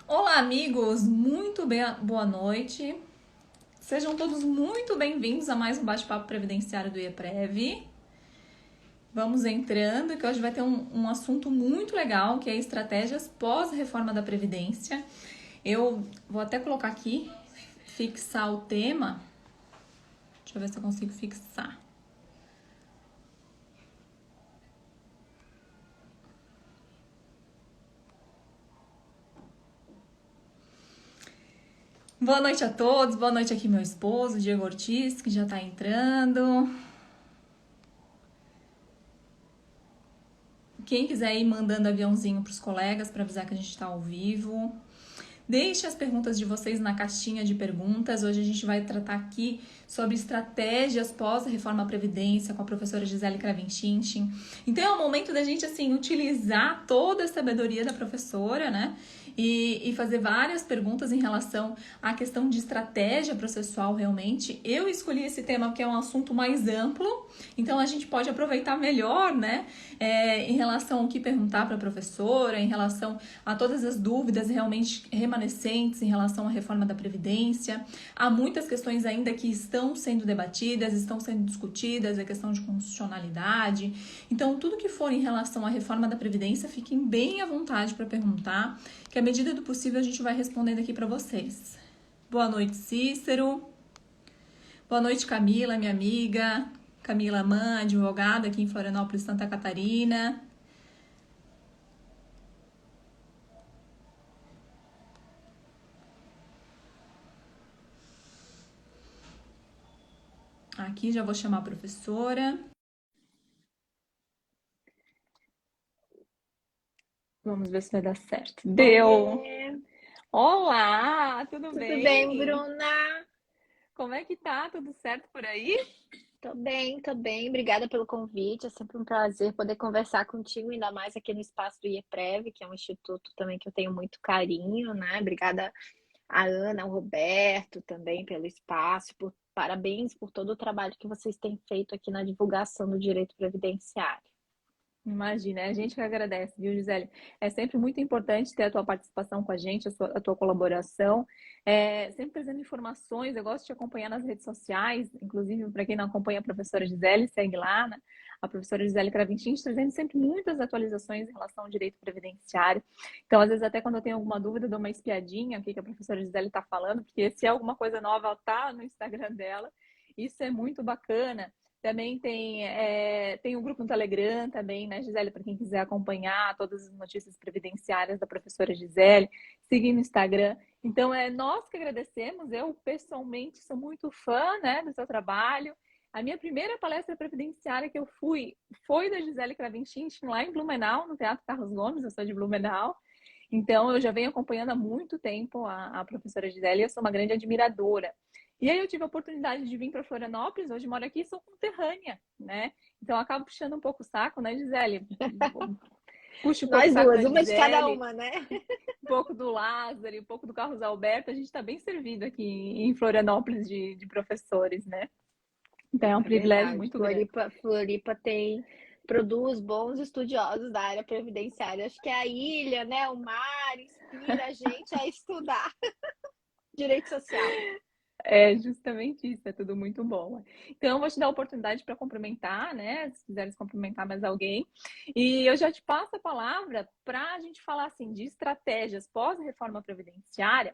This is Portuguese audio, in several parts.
Olá, amigos! Boa noite. Sejam todos muito bem-vindos a mais um bate-papo previdenciário do IEPREV. Vamos entrando, que hoje vai ter um assunto muito legal, que é estratégias pós-reforma da Previdência. Eu vou até colocar aqui, fixar o tema. Deixa eu ver se eu consigo fixar. Boa noite a todos, boa noite aqui meu esposo, Diego Ortiz, que já tá entrando. Quem quiser ir mandando aviãozinho para os colegas para avisar que a gente está ao vivo. Deixe as perguntas de vocês na caixinha de perguntas. Hoje a gente vai tratar aqui sobre estratégias pós-reforma Previdência com a professora Gisele Cravenchinchen. Então é o momento da gente, assim, utilizar toda a sabedoria da professora, né? E fazer várias perguntas em relação à questão de estratégia processual realmente. Eu escolhi esse tema porque é um assunto mais amplo, então a gente pode aproveitar melhor, né? Em relação ao que perguntar para a professora, em relação a todas as dúvidas realmente remanescentes em relação à reforma da Previdência. Há muitas questões ainda que estão sendo debatidas, estão sendo discutidas, a questão de constitucionalidade. Então, tudo que for em relação à reforma da Previdência, fiquem bem à vontade para perguntar, que à medida do possível a gente vai respondendo aqui para vocês. Boa noite, Cícero. Boa noite, Camila, minha amiga. Camila Mann, advogada aqui em Florianópolis, Santa Catarina. Aqui já vou chamar a professora. Vamos ver se vai dar certo. Deu! Oiê, Olá, tudo tudo bem, bem? Bruna? Como é que tá? Tudo certo por aí? Tô bem, tô bem. Obrigada pelo convite. É sempre um prazer poder conversar contigo, ainda mais aqui no espaço do IEPREV, que é um instituto também que eu tenho muito carinho, né? Obrigada a Ana, ao Roberto também pelo espaço. Parabéns por todo o trabalho que vocês têm feito aqui na divulgação do direito previdenciário. Imagina, é a gente que agradece, viu, Gisele? É sempre muito importante ter a tua participação com a gente, a tua colaboração, sempre trazendo informações. Eu gosto de te acompanhar nas redes sociais, inclusive para quem não acompanha a professora Gisele, segue lá, né? A professora Gisele Craventin, trazendo sempre muitas atualizações em relação ao direito previdenciário. Então, às vezes, até quando eu tenho alguma dúvida, eu dou uma espiadinha, o que a professora Gisele está falando, porque se é alguma coisa nova, ela tá no Instagram dela. Isso é muito bacana. Também tem um grupo no Telegram também, né, Gisele, para quem quiser acompanhar todas as notícias previdenciárias da professora Gisele, seguir no Instagram. Então, é nós que agradecemos. Eu, pessoalmente, sou muito fã, né, do seu trabalho. A minha primeira palestra previdenciária que eu fui foi da Gisele Cravenchinchen, lá em Blumenau, no Teatro Carlos Gomes, eu sou de Blumenau. Então, eu já venho acompanhando há muito tempo a professora Gisele e eu sou uma grande admiradora. E aí eu tive a oportunidade de vir para Florianópolis, hoje moro aqui e sou conterrânea, né? Então eu acabo puxando um pouco o saco, né, Gisele? Puxo um pouco o Nós saco duas, da uma de cada Gisele, uma, né? um pouco do Lázaro, um pouco do Carlos Alberto. A gente está bem servido aqui em Florianópolis de professores, né? Então é um É privilégio verdade. muito grande. Floripa produz bons estudiosos da área previdenciária. Acho que a ilha, né, o mar inspira a gente a estudar direito social. É justamente isso, é tudo muito bom. Então, eu vou te dar a oportunidade para cumprimentar, né? Se quiseres cumprimentar mais alguém. E eu já te passo a palavra para a gente falar assim de estratégias pós-reforma previdenciária.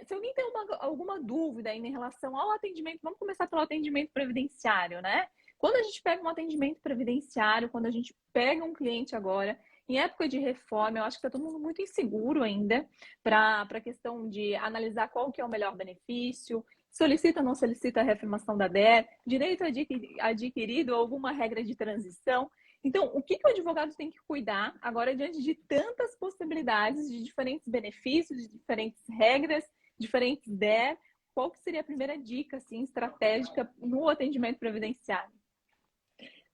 Se alguém tem alguma dúvida ainda em relação ao atendimento, vamos começar pelo atendimento previdenciário, né? Quando a gente pega um atendimento previdenciário, quando a gente pega um cliente agora, em época de reforma, eu acho que está todo mundo muito inseguro ainda para a questão de analisar qual que é o melhor benefício, solicita ou não solicita a reafirmação da DER, direito adquirido ou alguma regra de transição. Então, o que o advogado tem que cuidar agora diante de tantas possibilidades, de diferentes benefícios, de diferentes regras, diferentes DER? Qual que seria a primeira dica assim, estratégica no atendimento previdenciário?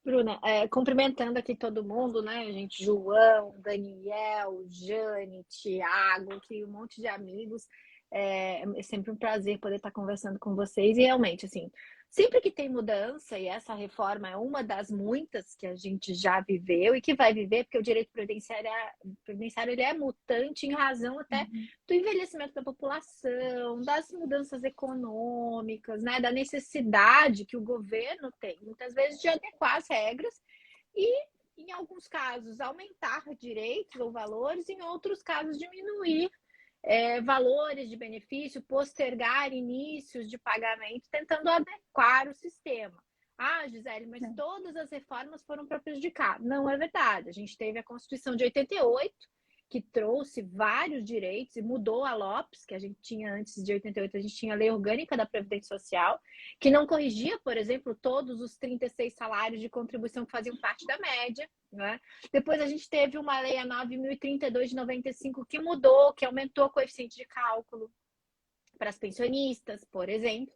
Bruna, cumprimentando aqui todo mundo, né, gente? João, Daniel, Jane, Tiago, que um monte de amigos. É sempre um prazer poder estar conversando com vocês. E realmente, assim, sempre que tem mudança, e essa reforma é uma das muitas que a gente já viveu e que vai viver, porque o direito previdenciário ele é mutante em razão até do envelhecimento da população, das mudanças econômicas, né, da necessidade que o governo tem, muitas vezes, de adequar as regras e, em alguns casos, aumentar direitos ou valores, em outros casos, diminuir valores de benefício, postergar inícios de pagamento, tentando adequar o sistema. Ah, Gisele, mas todas as reformas foram para prejudicar. Não é verdade. A gente teve a Constituição de 88, que trouxe vários direitos e mudou a LOPS, que a gente tinha antes de 88, a gente tinha a Lei Orgânica da Previdência Social, que não corrigia, por exemplo, todos os 36 salários de contribuição que faziam parte da média, né? Depois a gente teve uma lei, a 9.032 de 95, que mudou, que aumentou o coeficiente de cálculo para as pensionistas, por exemplo.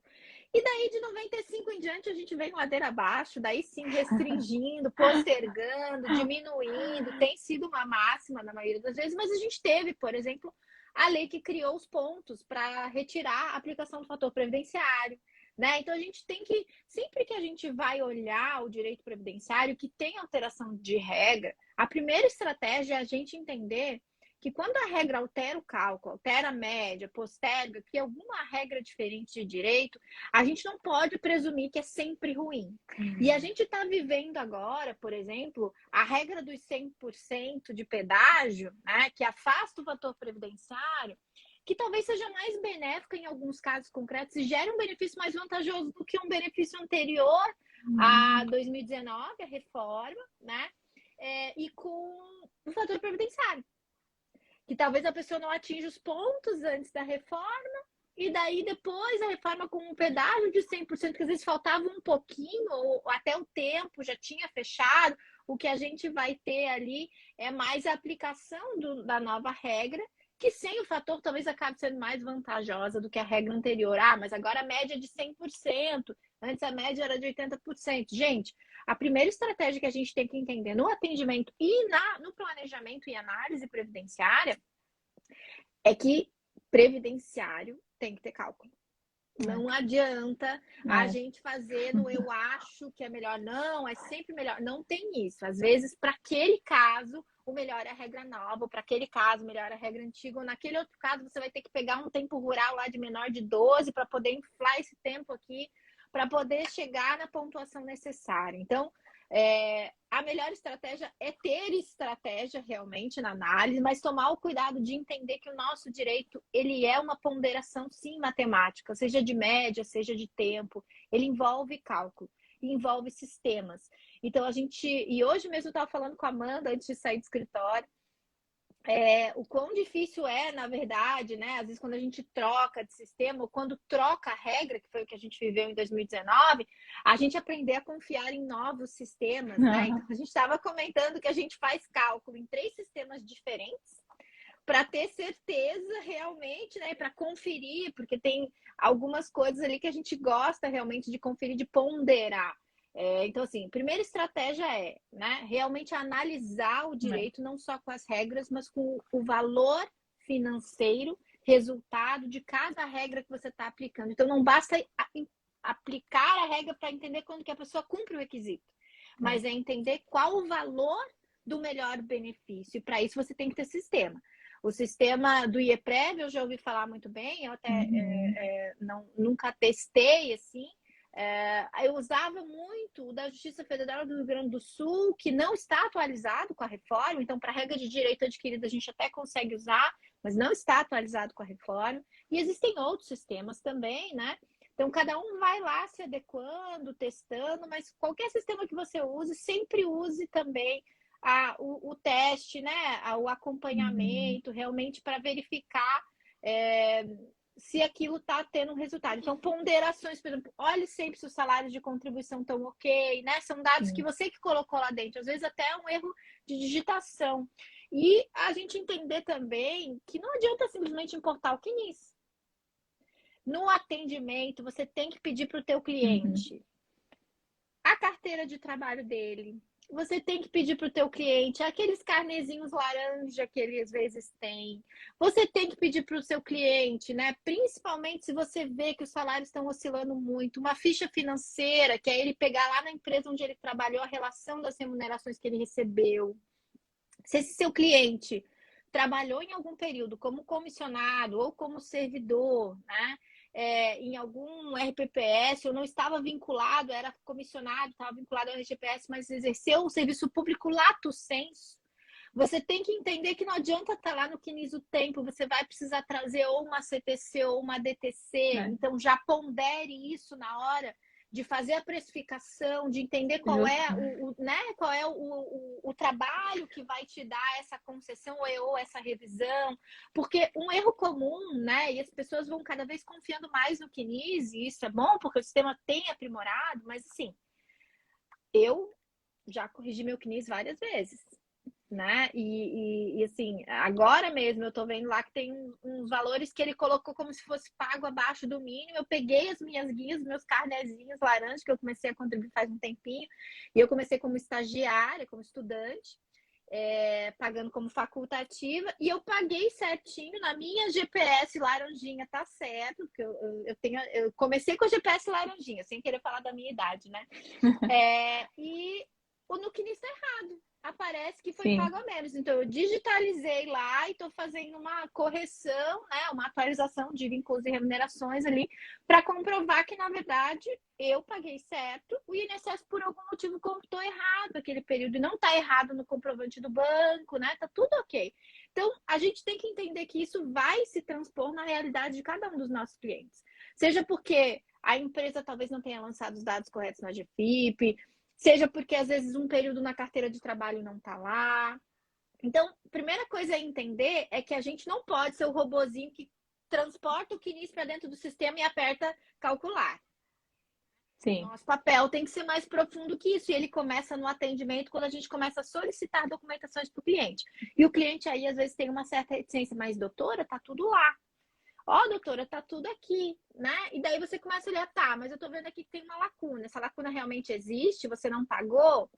E daí, de 95 em diante, a gente vem ladeira abaixo, daí sim restringindo, postergando, diminuindo. Tem sido uma máxima na maioria das vezes, mas a gente teve, por exemplo, a lei que criou os pontos para retirar a aplicação do fator previdenciário. Né? Então, a gente tem que, sempre que a gente vai olhar o direito previdenciário, que tem alteração de regra, a primeira estratégia é a gente entender que quando a regra altera o cálculo, altera a média, posterga, cria alguma regra diferente de direito, a gente não pode presumir que é sempre ruim. E a gente está vivendo agora, por exemplo, a regra dos 100% de pedágio, né, que afasta o fator previdenciário, que talvez seja mais benéfica em alguns casos concretos e gere um benefício mais vantajoso do que um benefício anterior a 2019, a reforma, né? E com o fator previdenciário. Que talvez a pessoa não atinja os pontos antes da reforma, e daí depois a reforma com um pedágio de 100%, que às vezes faltava um pouquinho, ou até o tempo já tinha fechado, o que a gente vai ter ali é mais a aplicação da nova regra, que sem o fator talvez acabe sendo mais vantajosa do que a regra anterior. Ah, mas agora a média é de 100%, antes a média era de 80%. Gente, a primeira estratégia que a gente tem que entender no atendimento e no planejamento e análise previdenciária é que previdenciário tem que ter cálculo. Não adianta a gente fazer no eu acho que é melhor. Não, é sempre melhor. Não tem isso. Às vezes, para aquele caso, o melhor é a regra nova. Para aquele caso, o melhor é a regra antiga. Ou naquele outro caso, você vai ter que pegar um tempo rural lá de menor de 12 para poder inflar esse tempo aqui, para poder chegar na pontuação necessária. Então, a melhor estratégia é ter estratégia realmente na análise, mas tomar o cuidado de entender que o nosso direito ele é uma ponderação, sim, matemática, seja de média, seja de tempo. Ele envolve cálculo, envolve sistemas. Então, e hoje mesmo eu estava falando com a Amanda, antes de sair do escritório, o quão difícil é, na verdade, né? Às vezes quando a gente troca de sistema, ou quando troca a regra, que foi o que a gente viveu em 2019, a gente aprender a confiar em novos sistemas, né? Então, a gente estava comentando que a gente faz cálculo em 3 sistemas diferentes para ter certeza realmente, né? Para conferir, porque tem algumas coisas ali que a gente gosta realmente de conferir, de ponderar. Então, assim, a primeira estratégia né, realmente analisar o direito, não só com as regras, mas com o valor financeiro, resultado de cada regra que você está aplicando. Então, não basta aplicar a regra para entender quando que a pessoa cumpre o requisito, mas é entender qual o valor do melhor benefício. E para isso você tem que ter sistema. O sistema do IEPREV eu já ouvi falar muito bem, eu até nunca testei assim. Eu usava muito o da Justiça Federal do Rio Grande do Sul, que não está atualizado com a reforma, então para a regra de direito adquirido a gente até consegue usar, mas não está atualizado com a reforma. E existem outros sistemas também, né? Então cada um vai lá se adequando, testando, mas qualquer sistema que você use, sempre use também o teste, né? O acompanhamento, realmente para verificar se aquilo está tendo um resultado. Então, ponderações, por exemplo, olhe sempre se os salários de contribuição estão ok, né? São dados que você que colocou lá dentro, às vezes até é um erro de digitação. E a gente entender também que não adianta simplesmente importar o CNIS. No atendimento, você tem que pedir para o teu cliente a carteira de trabalho dele, você tem que pedir para o teu cliente aqueles carnezinhos laranja que ele às vezes tem. Você tem que pedir para o seu cliente, né? Principalmente se você vê que os salários estão oscilando muito, uma ficha financeira, que é ele pegar lá na empresa onde ele trabalhou a relação das remunerações que ele recebeu. Se esse seu cliente trabalhou em algum período como comissionado ou como servidor, né? Em algum RPPS, ou não estava vinculado, era comissionado, estava vinculado ao RGPS, mas exerceu um serviço público lato sensu, você tem que entender que não adianta estar lá no CNIS o tempo, você vai precisar trazer ou uma CTC ou uma DTC, então já pondere isso na hora de fazer a precificação, de entender qual é o trabalho que vai te dar essa concessão ou essa revisão, porque um erro comum, né, e as pessoas vão cada vez confiando mais no CNIS, e isso é bom porque o sistema tem aprimorado, mas assim, eu já corrigi meu CNIS várias vezes, né? E assim, agora mesmo eu tô vendo lá que tem uns valores que ele colocou como se fosse pago abaixo do mínimo. Eu peguei as minhas guias, meus carnezinhos laranjas, que eu comecei a contribuir faz um tempinho, e eu comecei como estagiária, como estudante, pagando como facultativa, e eu paguei certinho na minha GPS laranjinha, tá certo, porque eu comecei com a GPS laranjinha, sem querer falar da minha idade, né? E o no CNIS está errado. Aparece que foi pago a menos. Então, eu digitalizei lá e estou fazendo uma correção, né, uma atualização de vínculos e remunerações ali, para comprovar que, na verdade, eu paguei certo, o INSS, por algum motivo, computou errado aquele período. E não está errado no comprovante do banco, né? Está tudo ok. Então, a gente tem que entender que isso vai se transpor na realidade de cada um dos nossos clientes. Seja porque a empresa talvez não tenha lançado os dados corretos na GFIP, seja porque às vezes um período na carteira de trabalho não está lá. Então, a primeira coisa a entender é que a gente não pode ser o robozinho que transporta o CNIS para dentro do sistema e aperta calcular. Sim. Nosso papel tem que ser mais profundo que isso. E ele começa no atendimento quando a gente começa a solicitar documentações para o cliente. E o cliente aí às vezes tem uma certa reticência, mas doutora, tá tudo lá. Ó, doutora, tá tudo aqui, né? E daí você começa a olhar, tá, mas eu tô vendo aqui que tem uma lacuna. Essa lacuna realmente existe? Você não pagou?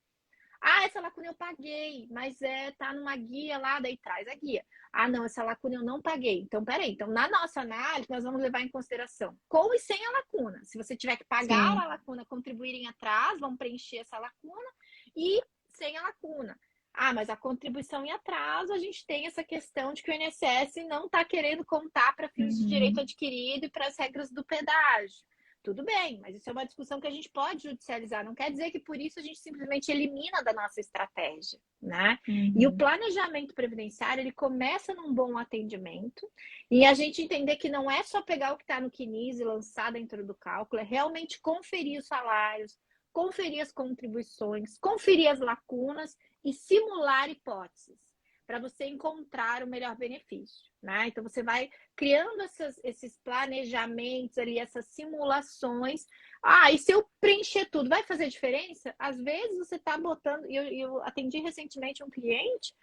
Ah, essa lacuna eu paguei, mas tá numa guia lá, daí traz a guia. Ah, não, essa lacuna eu não paguei. Então, peraí. Então, na nossa análise, nós vamos levar em consideração com e sem a lacuna. Se você tiver que pagar a lacuna, contribuir em atraso, vamos preencher essa lacuna e sem a lacuna. Ah, mas a contribuição em atraso, a gente tem essa questão de que o INSS não está querendo contar para fins de direito adquirido e para as regras do pedágio. Tudo bem, mas isso é uma discussão que a gente pode judicializar. Não quer dizer que por isso a gente simplesmente elimina da nossa estratégia, né? E o planejamento previdenciário, ele começa num bom atendimento e a gente entender que não é só pegar o que está no CNIS e lançar dentro do cálculo, é realmente conferir os salários, conferir as contribuições, conferir as lacunas e simular hipóteses para você encontrar o melhor benefício, né? Então você vai criando esses planejamentos ali, essas simulações. Ah, e se eu preencher tudo, vai fazer diferença? Às vezes você está botando. Eu atendi recentemente um cliente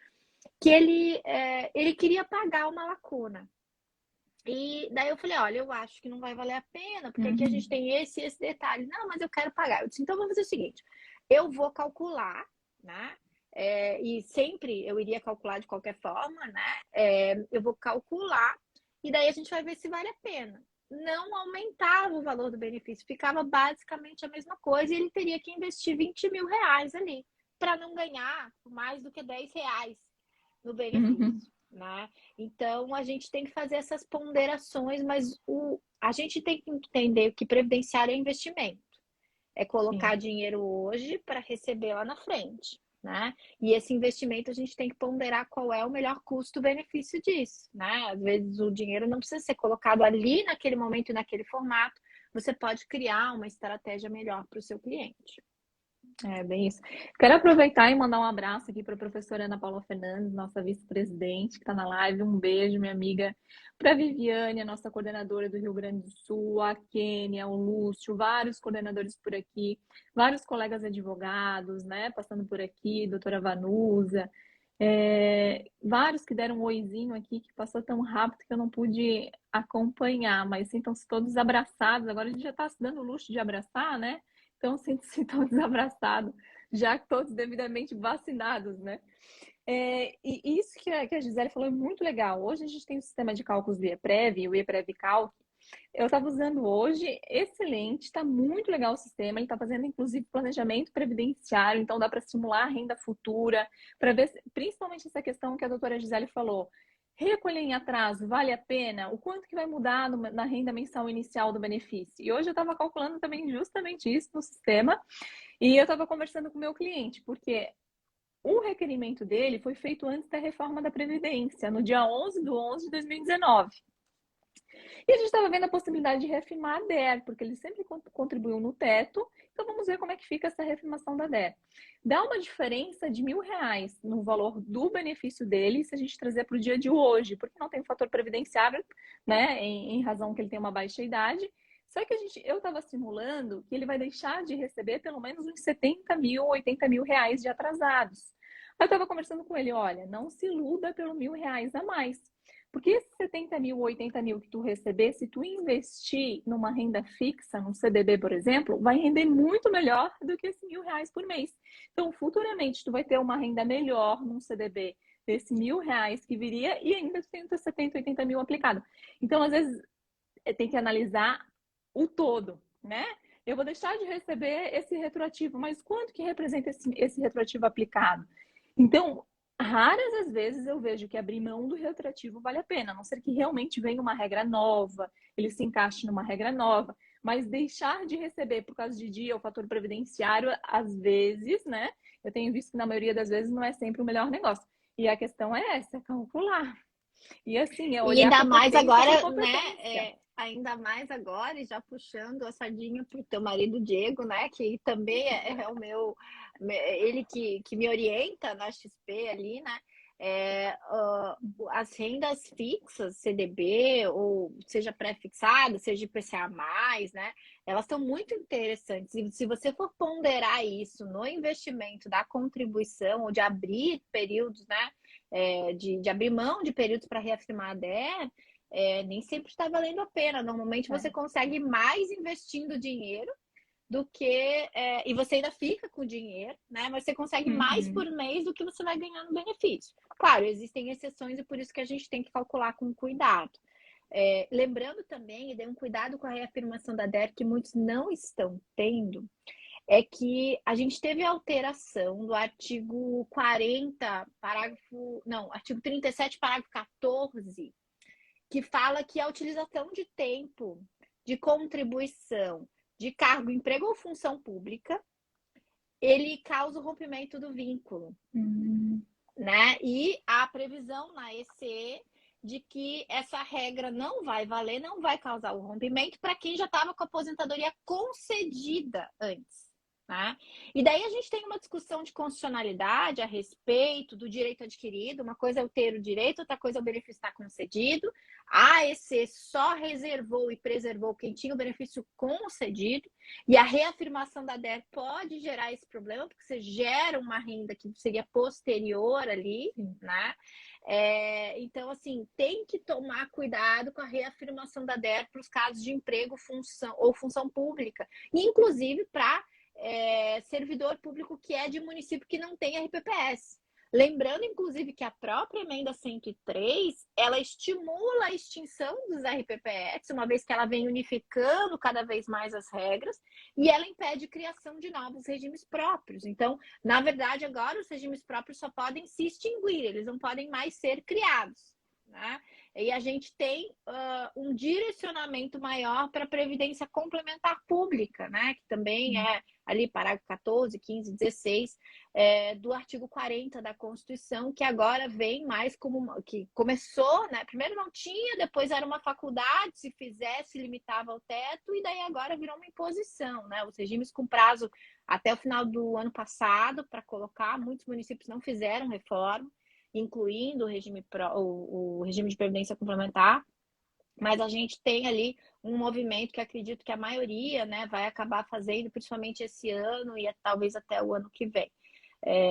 que ele queria pagar uma lacuna. E daí eu falei, olha, eu acho que não vai valer a pena, porque aqui a gente tem esse detalhe. Não, mas eu quero pagar. Eu disse, então vamos fazer o seguinte, eu vou calcular, né? E sempre eu iria calcular de qualquer forma, né? Eu vou calcular e daí a gente vai ver se vale a pena. Não aumentava o valor do benefício, ficava basicamente a mesma coisa e ele teria que investir 20 mil reais ali para não ganhar mais do que 10 reais no benefício, né? Então a gente tem que fazer essas ponderações, mas a gente tem que entender que previdenciário é investimento. É colocar dinheiro hoje para receber lá na frente, né? E esse investimento a gente tem que ponderar qual é o melhor custo-benefício disso, né? Às vezes o dinheiro não precisa ser colocado ali naquele momento e naquele formato. Você pode criar uma estratégia melhor para o seu cliente. É bem isso. Quero aproveitar e mandar um abraço aqui para a professora Ana Paula Fernandes, nossa vice-presidente, que está na live. Um beijo, minha amiga. Para a Viviane, a nossa coordenadora do Rio Grande do Sul, a Kênia, o Lúcio, vários coordenadores por aqui, vários colegas advogados, né, passando por aqui, doutora Vanusa, vários que deram um oizinho aqui, que passou tão rápido que eu não pude acompanhar, mas sintam-se todos abraçados. Agora a gente já está se dando o luxo de abraçar, né? Então, sinto-se tão desabraçado já todos devidamente vacinados, né? E isso que a Gisele falou é muito legal. Hoje a gente tem o sistema de cálculos do IEPREV, o IEPREV Calc. Eu estava usando hoje, excelente, está muito legal o sistema. Ele está fazendo, inclusive, planejamento previdenciário, então dá para simular a renda futura, para ver, principalmente essa questão que a doutora Gisele falou. Recolher em atraso, vale a pena? O quanto que vai mudar na renda mensal inicial do benefício? E hoje eu estava calculando também justamente isso no sistema, e eu estava conversando com o meu cliente, porque o requerimento dele foi feito antes da reforma da Previdência, no dia 11/11 de 2019. E a gente estava vendo a possibilidade de reafirmar a DER, porque ele sempre contribuiu no teto. Então vamos ver como é que fica essa reafirmação da DER. Dá uma diferença de R$ 1.000 no valor do benefício dele se a gente trazer para o dia de hoje, porque não tem o fator previdenciário, né, em razão que ele tem uma baixa idade. Só que eu estava simulando que ele vai deixar de receber pelo menos uns 70 mil, 80 mil reais de atrasados. Aí eu estava conversando com ele, olha, não se iluda pelo R$ 1.000 a mais. Porque esses 70 mil, 80 mil que tu receber, se tu investir numa renda fixa, num CDB, por exemplo, vai render muito melhor do que esses R$ 1.000 por mês. Então, futuramente, tu vai ter uma renda melhor num CDB desse R$ 1.000 que viria e ainda tem 70, 80 mil aplicado. Então, às vezes, tem que analisar o todo, né? Eu vou deixar de receber esse retroativo, mas quanto que representa esse retroativo aplicado? Então, raras as vezes eu vejo que abrir mão do retroativo vale a pena, a não ser que realmente venha uma regra nova, ele se encaixe numa regra nova, mas deixar de receber por causa de dia ou fator previdenciário, às vezes, né? Eu tenho visto que na maioria das vezes não é sempre o melhor negócio. E a questão é essa, é calcular. E assim, é E olhar ainda mais competência por agora, né? competência. Ainda mais agora, e já puxando a sardinha pro teu marido Diego, né? Que também é o meu, ele que me orienta na XP ali, né? As rendas fixas, CDB, ou seja pré-fixada, seja IPCA+, né? Elas são muito interessantes. E se você for ponderar isso no investimento da contribuição, ou de abrir períodos, né? De abrir mão de períodos para reafirmar a DER, nem sempre está valendo a pena. Normalmente você consegue mais investindo dinheiro do que. E você ainda fica com o dinheiro, né? Mas você consegue mais por mês do que você vai ganhar no benefício. Claro, existem exceções e por isso que a gente tem que calcular com cuidado. Lembrando também, e dê um cuidado com a reafirmação da DER, que muitos não estão tendo, é que a gente teve alteração do artigo 40, artigo 37, parágrafo 14, que fala que a utilização de tempo de contribuição de cargo, emprego ou função pública, ele causa o rompimento do vínculo, né? E a previsão na ECE de que essa regra não vai valer, não vai causar o rompimento para quem já estava com a aposentadoria concedida antes. Né? E daí a gente tem uma discussão de constitucionalidade a respeito do direito adquirido. Uma coisa é o ter o direito, outra coisa é o benefício estar concedido. A AEC só reservou e preservou quem tinha o benefício concedido, e a reafirmação da DER pode gerar esse problema, porque você gera uma renda que seria posterior ali, né? Então, assim, tem que tomar cuidado com a reafirmação da DER para os casos de emprego, função pública, inclusive para servidor público que é de município que não tem RPPS. Lembrando, inclusive, que a própria emenda 103, ela estimula a extinção dos RPPS, uma vez que ela vem unificando cada vez mais as regras, e ela impede a criação de novos regimes próprios. Então, na verdade, agora os regimes próprios só podem se extinguir, eles não podem mais ser criados, né? E a gente tem um direcionamento maior para a previdência complementar pública, né? Que também é ali parágrafo 14, 15, 16 do artigo 40 da Constituição, que agora vem mais como que começou, né? Primeiro não tinha, depois era uma faculdade, se fizesse limitava o teto, e daí agora virou uma imposição, né? Os regimes com prazo até o final do ano passado para colocar, muitos municípios não fizeram reforma, incluindo o regime de previdência complementar, mas a gente tem ali um movimento que acredito que a maioria, né, vai acabar fazendo, principalmente esse ano e talvez até o ano que vem.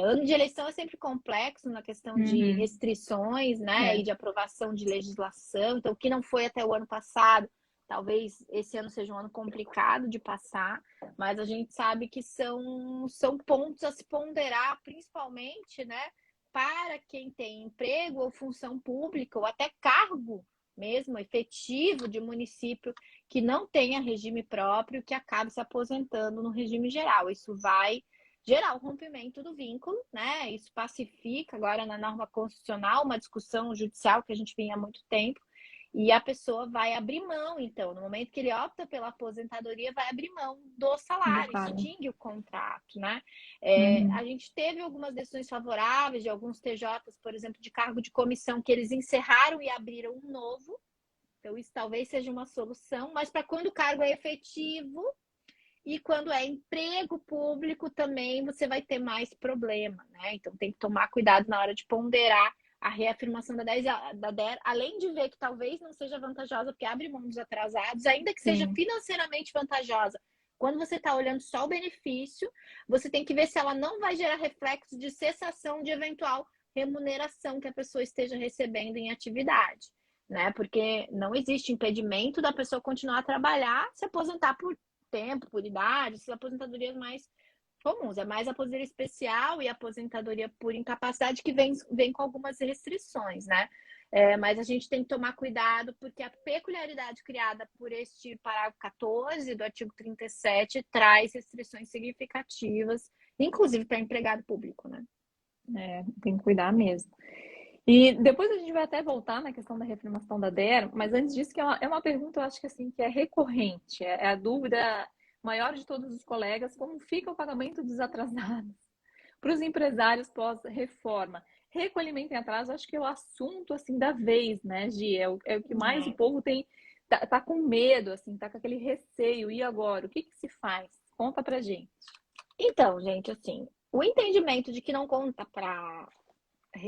Ano de eleição é sempre complexo na questão de restrições, né, e de aprovação de legislação. Então, o que não foi até o ano passado Talvez esse ano seja um ano complicado de passar, mas a gente sabe que são pontos a se ponderar, principalmente, né, para quem tem emprego ou função pública, ou até cargo mesmo, efetivo de município, que não tenha regime próprio, que acabe se aposentando no regime geral. Isso vai gerar o rompimento do vínculo, né? Isso pacifica agora na norma constitucional uma discussão judicial que a gente vinha há muito tempo, e a pessoa vai abrir mão, então, no momento que ele opta pela aposentadoria, vai abrir mão do do salário, cargo. extingue o contrato, né? Uhum. A gente teve algumas decisões favoráveis de alguns TJs, por exemplo, de cargo de comissão, que eles encerraram e abriram um novo. Então, isso talvez seja uma solução, mas para quando o cargo é efetivo e quando é emprego público também, você vai ter mais problema, né? Então, tem que tomar cuidado na hora de ponderar a reafirmação da DER, além de ver que talvez não seja vantajosa, porque abre mão dos atrasados, ainda que seja Sim. financeiramente vantajosa. Quando você está olhando só o benefício, você tem que ver se ela não vai gerar reflexo de cessação de eventual remuneração que a pessoa esteja recebendo em atividade, né? Porque não existe impedimento da pessoa continuar a trabalhar, se aposentar por tempo, por idade, essas aposentadorias mais comuns. É mais a aposentadoria especial e a aposentadoria por incapacidade que vem com algumas restrições, né? Mas a gente tem que tomar cuidado, porque a peculiaridade criada por este parágrafo 14 do artigo 37 traz restrições significativas, inclusive para empregado público, né? Tem que cuidar mesmo. E depois a gente vai até voltar na questão da reafirmação da DER, mas antes disso, que é uma pergunta, eu acho que assim, que é recorrente, é a dúvida maior de todos os colegas, como fica o pagamento dos atrasados para os empresários pós-reforma? Recolhimento em atraso, acho que é o assunto assim da vez, né, Gi? É o que mais o povo tem, tá com medo, assim, tá com aquele receio. E agora? O que se faz? Conta pra gente. Então, gente, assim, o entendimento de que não conta para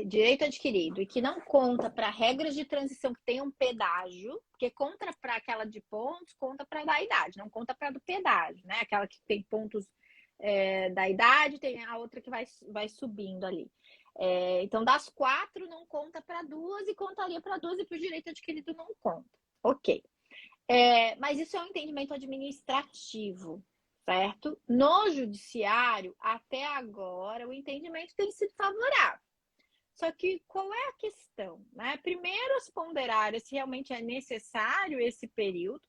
direito adquirido e que não conta para regras de transição que tenham pedágio, porque conta para aquela de pontos, conta para da idade, não conta para do pedágio, né? Aquela que tem pontos da idade, tem a outra que vai subindo ali. Então, das 4, não conta para 2 e contaria para 2 e para o direito adquirido não conta. Ok. Mas isso é um entendimento administrativo, certo? No judiciário, até agora, o entendimento tem sido favorável. Só que qual é a questão, né? Primeiro, se ponderar se realmente é necessário esse período,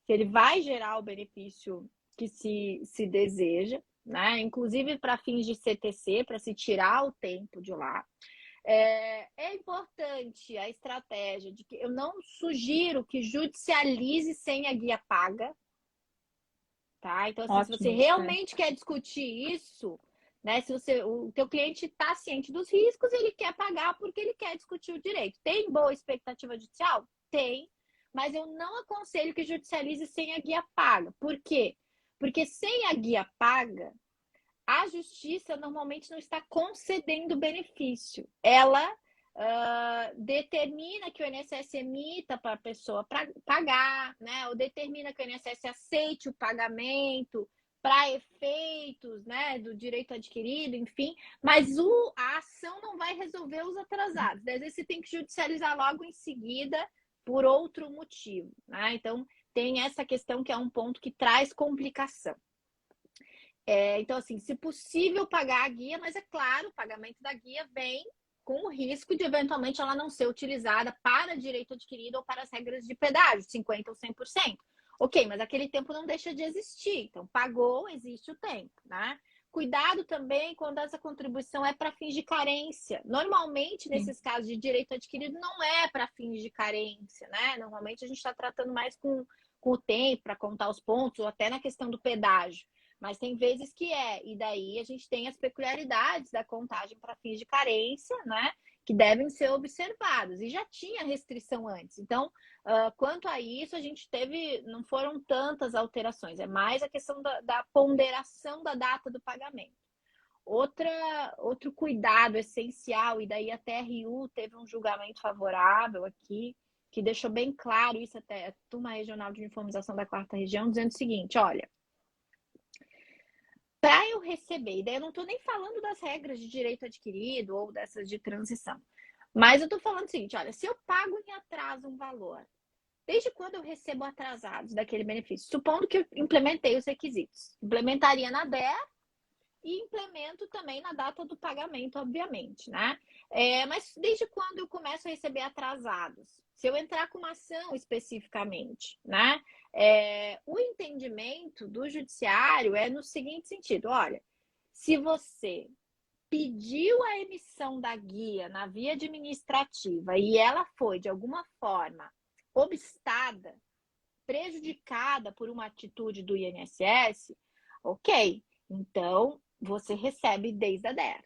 se ele vai gerar o benefício que se deseja, né? Inclusive para fins de CTC, para se tirar o tempo de lá. É importante a estratégia de que eu não sugiro que judicialize sem a guia paga, tá? Então, assim, se você Ótimo. realmente quer discutir isso, né? Se o teu cliente está ciente dos riscos, ele quer pagar porque ele quer discutir o direito. Tem boa expectativa judicial? Tem, mas eu não aconselho que judicialize sem a guia paga. Por quê? Porque sem a guia paga, a justiça normalmente não está concedendo benefício. Ela determina que o INSS emita para a pessoa pagar, né? Ou determina que o INSS aceite o pagamento para efeitos, né, do direito adquirido, enfim, mas a ação não vai resolver os atrasados. Às vezes você tem que judicializar logo em seguida por outro motivo, né? Então, tem essa questão que é um ponto que traz complicação. Então, assim, se possível pagar a guia, mas é claro, o pagamento da guia vem com o risco de, eventualmente, ela não ser utilizada para direito adquirido ou para as regras de pedágio, 50% ou 100%. Ok, mas aquele tempo não deixa de existir. Então, pagou, existe o tempo, né? Cuidado também quando essa contribuição é para fins de carência. Normalmente, Sim. nesses casos de direito adquirido, não é para fins de carência, né? Normalmente, a gente está tratando mais com o tempo, para contar os pontos, ou até na questão do pedágio. Mas tem vezes que e daí a gente tem as peculiaridades da contagem para fins de carência, né? Que devem ser observados. E já tinha restrição antes. Então, quanto a isso, a gente não foram tantas alterações, é mais a questão da ponderação da data do pagamento. Outro cuidado essencial, e daí a TRU teve um julgamento favorável aqui, que deixou bem claro isso, até a Turma Regional de Uniformização da 4ª Região, dizendo o seguinte: olha, para eu receber, e daí eu não estou nem falando das regras de direito adquirido ou dessas de transição, mas eu estou falando o seguinte: olha, se eu pago em atraso um valor desde quando eu recebo atrasados daquele benefício? Supondo que eu implementei os requisitos. Implementaria na DER e implemento também na data do pagamento, obviamente, né? Mas desde quando eu começo a receber atrasados? Se eu entrar com uma ação especificamente, né? O entendimento do judiciário é no seguinte sentido: olha, se você pediu a emissão da guia na via administrativa e ela foi, de alguma forma, obstada, prejudicada por uma atitude do INSS, ok, então você recebe desde a DER.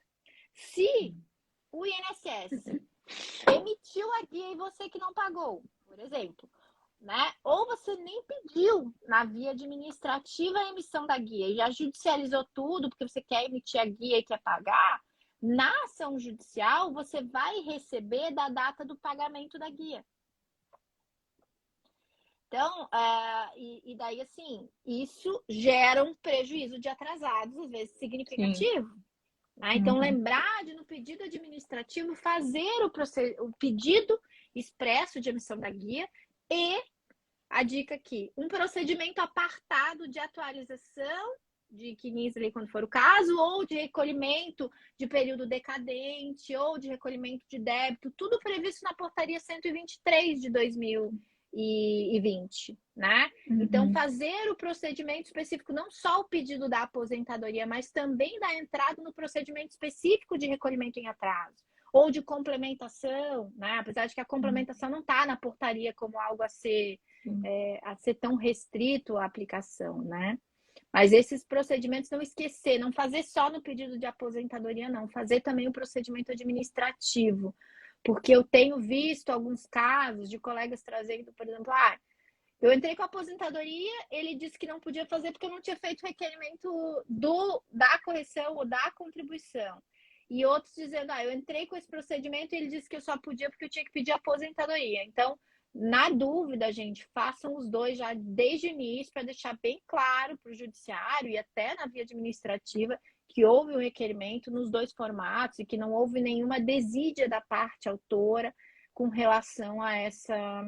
Se o INSS emitiu a guia e você que não pagou, por exemplo, né? Ou você nem pediu na via administrativa a emissão da guia e já judicializou tudo porque você quer emitir a guia e quer pagar, na ação judicial você vai receber da data do pagamento da guia. Então, e daí, assim, isso gera um prejuízo de atrasados, às vezes significativo. Né? Então, lembrar de, no pedido administrativo, fazer o pedido expresso de emissão da guia e, a dica aqui, um procedimento apartado de atualização de CNIS ali, quando for o caso, ou de recolhimento de período decadente, ou de recolhimento de débito, tudo previsto na portaria 123 de 2020, né? Então, fazer o procedimento específico, não só o pedido da aposentadoria, mas também da entrada no procedimento específico de recolhimento em atraso, ou de complementação, né? Apesar de que a complementação não está na portaria como algo a ser tão restrito à aplicação, né? Mas esses procedimentos, não esquecer, não fazer só no pedido de aposentadoria, não, fazer também o procedimento administrativo. Porque eu tenho visto alguns casos de colegas trazendo, por exemplo, eu entrei com a aposentadoria, ele disse que não podia fazer porque eu não tinha feito o requerimento da correção ou da contribuição. E outros dizendo, eu entrei com esse procedimento e ele disse que eu só podia porque eu tinha que pedir aposentadoria. Então, na dúvida, gente, façam os dois já desde o início para deixar bem claro para o judiciário e até na via administrativa que houve um requerimento nos dois formatos e que não houve nenhuma desídia da parte autora com relação a essa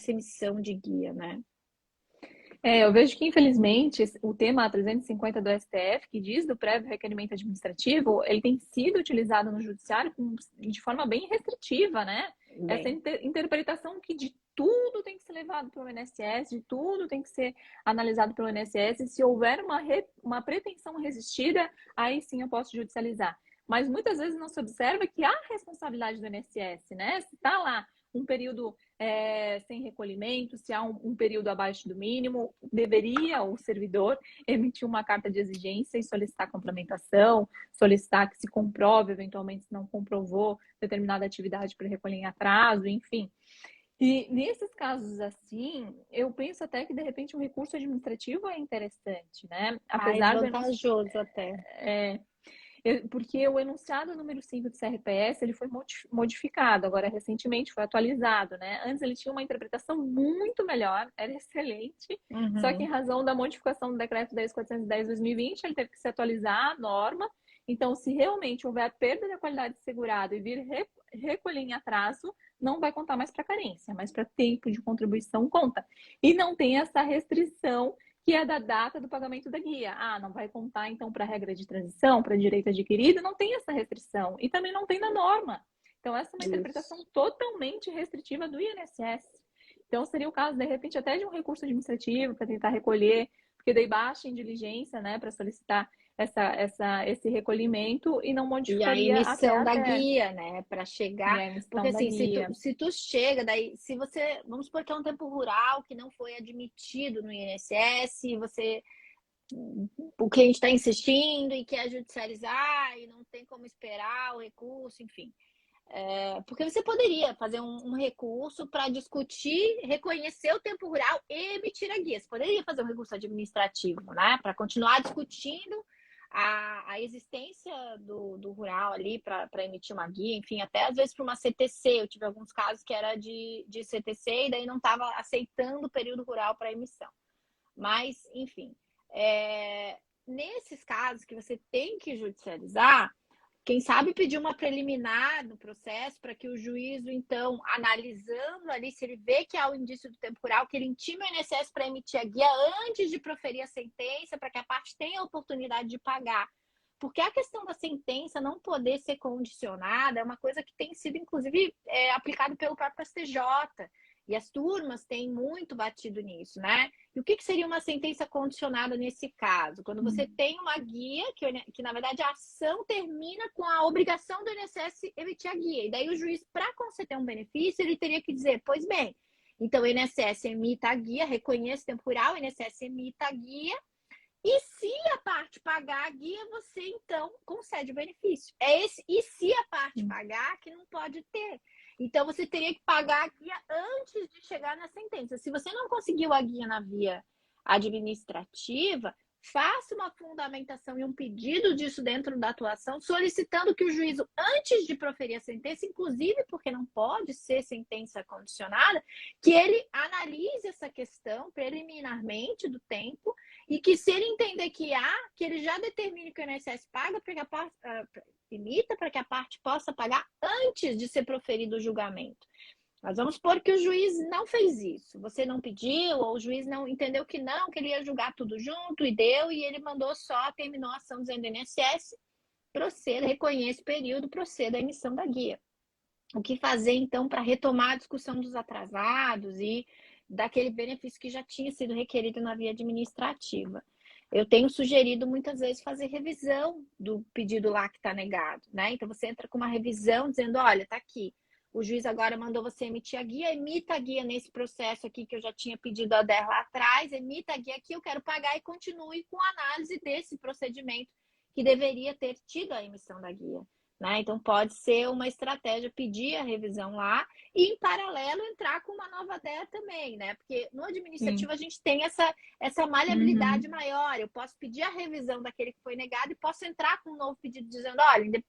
emissão de guia, né? Eu vejo que, infelizmente, o tema 350 do STF, que diz do prévio requerimento administrativo, ele tem sido utilizado no judiciário de forma bem restritiva, né? Essa interpretação que de tudo tem que ser levado pelo INSS, de tudo tem que ser analisado pelo INSS, e se houver uma pretensão resistida, aí sim eu posso judicializar. Mas muitas vezes não se observa que há responsabilidade do INSS, né? Se está lá um período sem recolhimento, se há um período abaixo do mínimo, deveria o servidor emitir uma carta de exigência e solicitar complementação, solicitar que se comprove, eventualmente, se não comprovou determinada atividade para recolher em atraso, enfim. E nesses casos assim, eu penso até que, de repente, um recurso administrativo é interessante, né? Apesar vantajoso até. Porque o enunciado número 5 do CRPS, ele foi modificado, agora recentemente foi atualizado, né? Antes ele tinha uma interpretação muito melhor, era excelente, só que em razão da modificação do decreto 10.410/2020, ele teve que se atualizar a norma. Então, se realmente houver perda da qualidade de segurado e vir recolher em atraso, não vai contar mais para carência, mas para tempo de contribuição conta. E não tem essa restrição que é da data do pagamento da guia. Não vai contar, então, para a regra de transição, para direito adquirido, não tem essa restrição. E também não tem na norma. Então, essa é uma interpretação totalmente restritiva do INSS. Então, seria o caso, de repente, até de um recurso administrativo para tentar recolher, porque daí baixa em diligência, né, para solicitar esse recolhimento e não modificaria e a emissão da guia, né, para chegar, porque assim, se tu chega, daí, se você, vamos supor que é um tempo rural que não foi admitido no INSS, o cliente está insistindo e quer judicializar e não tem como esperar o recurso, enfim. Porque você poderia fazer um recurso para discutir, reconhecer o tempo rural e emitir a guia. Você poderia fazer um recurso administrativo, né, para continuar discutindo a existência do rural ali para emitir uma guia, enfim, até às vezes para uma CTC. Eu tive alguns casos que era de CTC e daí não estava aceitando o período rural para emissão. Mas, enfim, nesses casos que você tem que judicializar, quem sabe pedir uma preliminar no processo para que o juízo, então, analisando ali, se ele vê que há o indício do tempo rural, que ele intime o INSS para emitir a guia antes de proferir a sentença, para que a parte tenha a oportunidade de pagar. Porque a questão da sentença não poder ser condicionada é uma coisa que tem sido, inclusive, aplicado pelo próprio STJ. E as turmas têm muito batido nisso, né? E o que seria uma sentença condicionada nesse caso? Quando você tem uma guia, que na verdade a ação termina com a obrigação do INSS emitir a guia. E daí o juiz, para conceder um benefício, ele teria que dizer, pois bem, então o INSS emita a guia, reconheça o tempo rural, o INSS emita a guia, e se a parte pagar a guia, você então concede o benefício. É esse e se a parte pagar que não pode ter. Então você teria que pagar a guia antes de chegar na sentença. Se você não conseguiu a guia na via administrativa, faça uma fundamentação e um pedido disso dentro da atuação, solicitando que o juízo, antes de proferir a sentença, inclusive porque não pode ser sentença condicionada, que ele analise essa questão preliminarmente do tempo e que, se ele entender que há, que ele já determine que o INSS paga para que a parte, imita para que a parte possa pagar antes de ser proferido o julgamento. Mas vamos supor que o juiz não fez isso. Você não pediu, ou o juiz não entendeu que não, que ele ia julgar tudo junto e deu, e ele mandou só, terminou a ação dizendo INSS, proceda, reconheça o período, proceda à emissão da guia. O que fazer, então, para retomar a discussão dos atrasados e daquele benefício que já tinha sido requerido na via administrativa? Eu tenho sugerido muitas vezes fazer revisão do pedido lá que está negado, né? Então você entra com uma revisão dizendo, olha, tá aqui, o juiz agora mandou você emitir a guia, emita a guia nesse processo aqui que eu já tinha pedido a DER lá atrás, emita a guia aqui, eu quero pagar e continue com a análise desse procedimento que deveria ter tido a emissão da guia. Né? Então, pode ser uma estratégia pedir a revisão lá e, em paralelo, entrar com uma nova DER também, né? Porque no administrativo a gente tem essa maleabilidade maior. Eu posso pedir a revisão daquele que foi negado e posso entrar com um novo pedido dizendo, olha,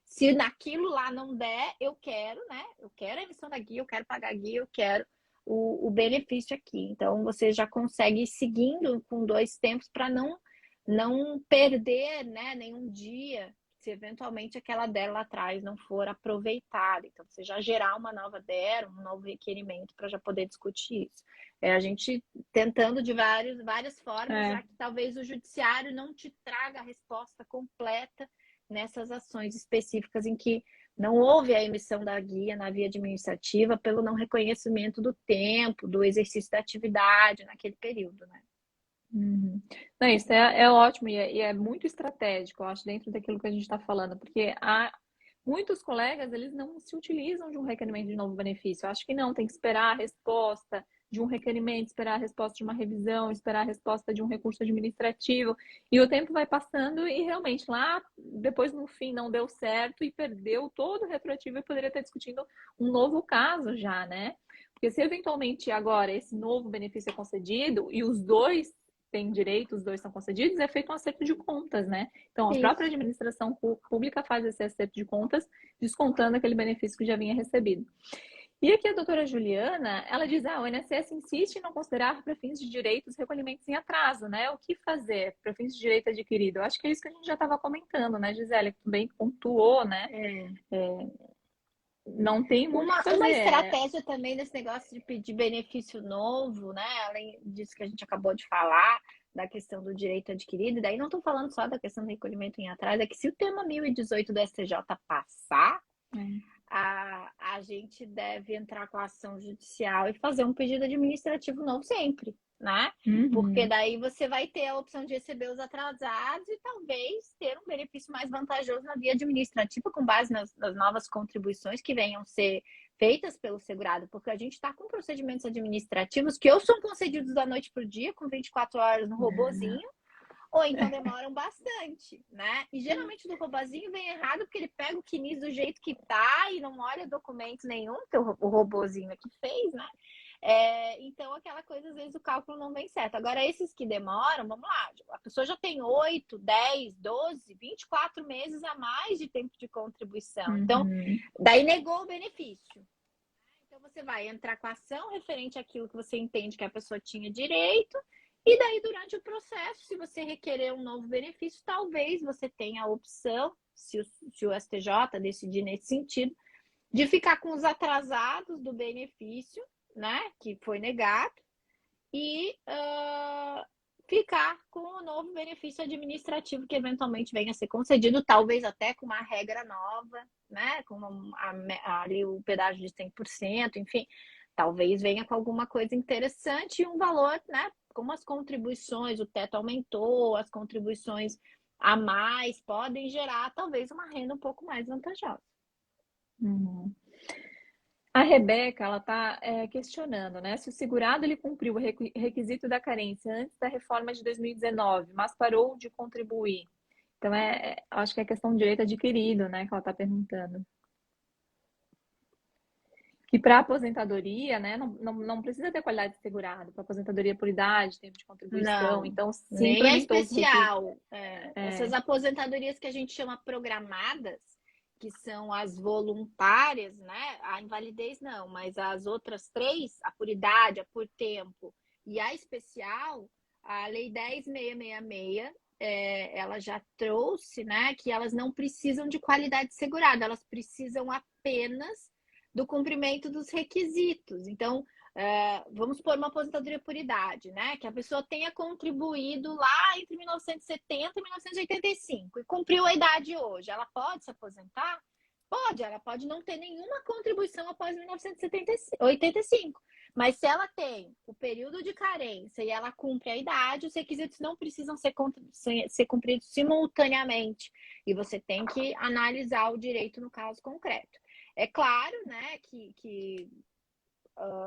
se naquilo lá não der, eu quero, né? Eu quero a emissão da guia, eu quero pagar a guia, eu quero o benefício aqui. Então, você já consegue ir seguindo com 2 tempos para não perder, né, nenhum dia, se eventualmente aquela DER lá atrás não for aproveitada. Então, você já gerar uma nova DER, um novo requerimento para já poder discutir isso. A gente tentando de várias formas, já que talvez o judiciário não te traga a resposta completa nessas ações específicas em que não houve a emissão da guia na via administrativa pelo não reconhecimento do tempo, do exercício da atividade naquele período, né? Não, isso é ótimo e é muito estratégico, eu acho, dentro daquilo que a gente está falando, porque muitos colegas, eles não se utilizam de um requerimento de novo benefício. Eu acho que não, tem que esperar a resposta de um requerimento, esperar a resposta de uma revisão, esperar a resposta de um recurso administrativo, e o tempo vai passando e realmente lá, depois no fim não deu certo e perdeu todo o retroativo e poderia estar discutindo um novo caso já, né? Porque se eventualmente agora esse novo benefício é concedido e os dois têm direito, os dois são concedidos, é feito um acerto de contas, né? Então, a própria administração pública faz esse acerto de contas, descontando aquele benefício que já vinha recebido. E aqui a doutora Juliana, ela diz, o INSS insiste em não considerar para fins de direitos recolhimentos em atraso, né? O que fazer para fins de direito adquirido? Eu acho que é isso que a gente já estava comentando, né, Gisele? Que também pontuou, né? Não tem muito o que fazer. Uma estratégia também desse negócio de pedir benefício novo, né? Além disso que a gente acabou de falar, da questão do direito adquirido, e daí não estou falando só da questão do recolhimento em atraso, é que se o tema 1018 do STJ passar, a gente deve entrar com a ação judicial e fazer um pedido administrativo novo sempre, né? Porque daí você vai ter a opção de receber os atrasados e talvez ter um benefício mais vantajoso na via administrativa com base nas novas contribuições que venham ser feitas pelo segurado, porque a gente está com procedimentos administrativos que ou são concedidos da noite para o dia, com 24 horas no robozinho, ou então demoram bastante, né? E geralmente do robozinho vem errado porque ele pega o CNIS do jeito que tá e não olha documentos nenhum que o robozinho aqui fez, né? Então, aquela coisa, às vezes o cálculo não vem certo. Agora, esses que demoram, vamos lá, a pessoa já tem 8, 10, 12, 24 meses a mais de tempo de contribuição. Então, daí negou o benefício. Então, você vai entrar com a ação referente àquilo que você entende que a pessoa tinha direito. E daí, durante o processo, se você requerer um novo benefício, talvez você tenha a opção se o STJ decidir nesse sentido, de ficar com os atrasados do benefício, né, que foi negado, e ficar com o novo benefício administrativo que eventualmente venha a ser concedido, talvez até com uma regra nova, né, com ali o pedágio de 100%, enfim, talvez venha com alguma coisa interessante e um valor, né, como as contribuições, o teto aumentou, as contribuições a mais podem gerar talvez uma renda um pouco mais vantajosa. Uhum. A Rebeca, ela está questionando, né, se o segurado ele cumpriu o requisito da carência antes da reforma de 2019, mas parou de contribuir. Então, acho que é questão de direito adquirido, né, que ela está perguntando. Que para aposentadoria, né, não precisa ter qualidade de segurado, para aposentadoria por idade, tempo de contribuição, Não, então se nem é implementou os especial. Essas aposentadorias que a gente chama programadas, que são as voluntárias, né? A invalidez não, mas as outras três, a por idade, a por tempo e a especial, a Lei 10.666, ela já trouxe, né, que elas não precisam de qualidade segurada, elas precisam apenas do cumprimento dos requisitos. Então, vamos pôr uma aposentadoria por idade, né? Que a pessoa tenha contribuído lá entre 1970 e 1985 e cumpriu a idade hoje. Ela pode se aposentar? Pode, ela pode não ter nenhuma contribuição após 1985. Mas se ela tem o período de carência e ela cumpre a idade, os requisitos não precisam ser cumpridos simultaneamente. E você tem que analisar o direito no caso concreto. É claro, né, que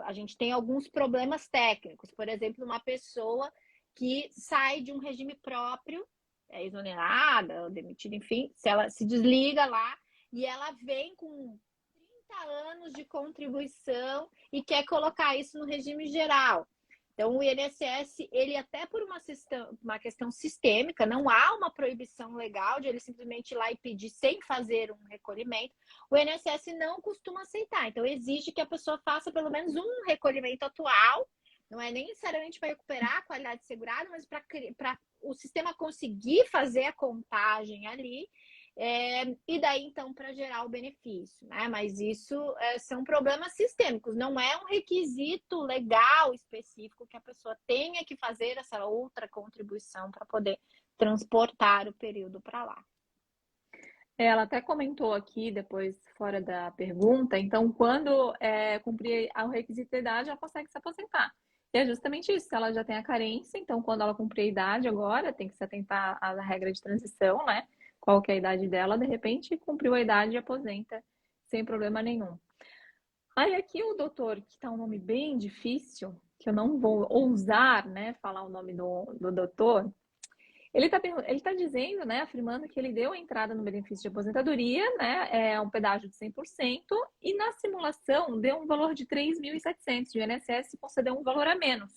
a gente tem alguns problemas técnicos. Por exemplo, uma pessoa que sai de um regime próprio, é exonerada, demitida, enfim, se ela se desliga lá e ela vem com 30 anos de contribuição e quer colocar isso no regime geral. Então, o INSS, ele até por uma questão sistêmica, não há uma proibição legal de ele simplesmente ir lá e pedir sem fazer um recolhimento, o INSS não costuma aceitar. Então, exige que a pessoa faça pelo menos um recolhimento atual, não é nem necessariamente para recuperar a qualidade segurada, mas para o sistema conseguir fazer a contagem ali, e daí, então, para gerar o benefício, né? Mas isso são problemas sistêmicos, não é um requisito legal específico que a pessoa tenha que fazer essa outra contribuição para poder transportar o período para lá. Ela até comentou aqui, depois, fora da pergunta, então, quando cumprir o requisito da idade, ela consegue se aposentar. E é justamente isso, ela já tem a carência, então, quando ela cumprir a idade agora, tem que se atentar à regra de transição, né? Qual que é a idade dela, de repente, cumpriu a idade e aposenta, sem problema nenhum. Aí aqui o doutor, que tá um nome bem difícil, que eu não vou ousar, né, falar o nome do doutor, ele tá dizendo, né, afirmando que ele deu a entrada no benefício de aposentadoria, né, é um pedágio de 100%, e na simulação deu um valor de 3.700, e o INSS concedeu um valor a menos.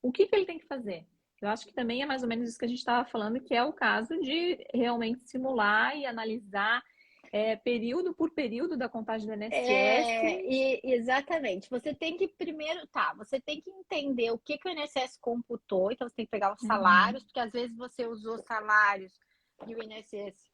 O que ele tem que fazer? Eu acho que também é mais ou menos isso que a gente estava falando, que é o caso de realmente simular e analisar período por período da contagem do INSS. Exatamente. Você tem que primeiro, você tem que entender o que o INSS computou, então você tem que pegar os salários, porque às vezes você usou salários e o INSS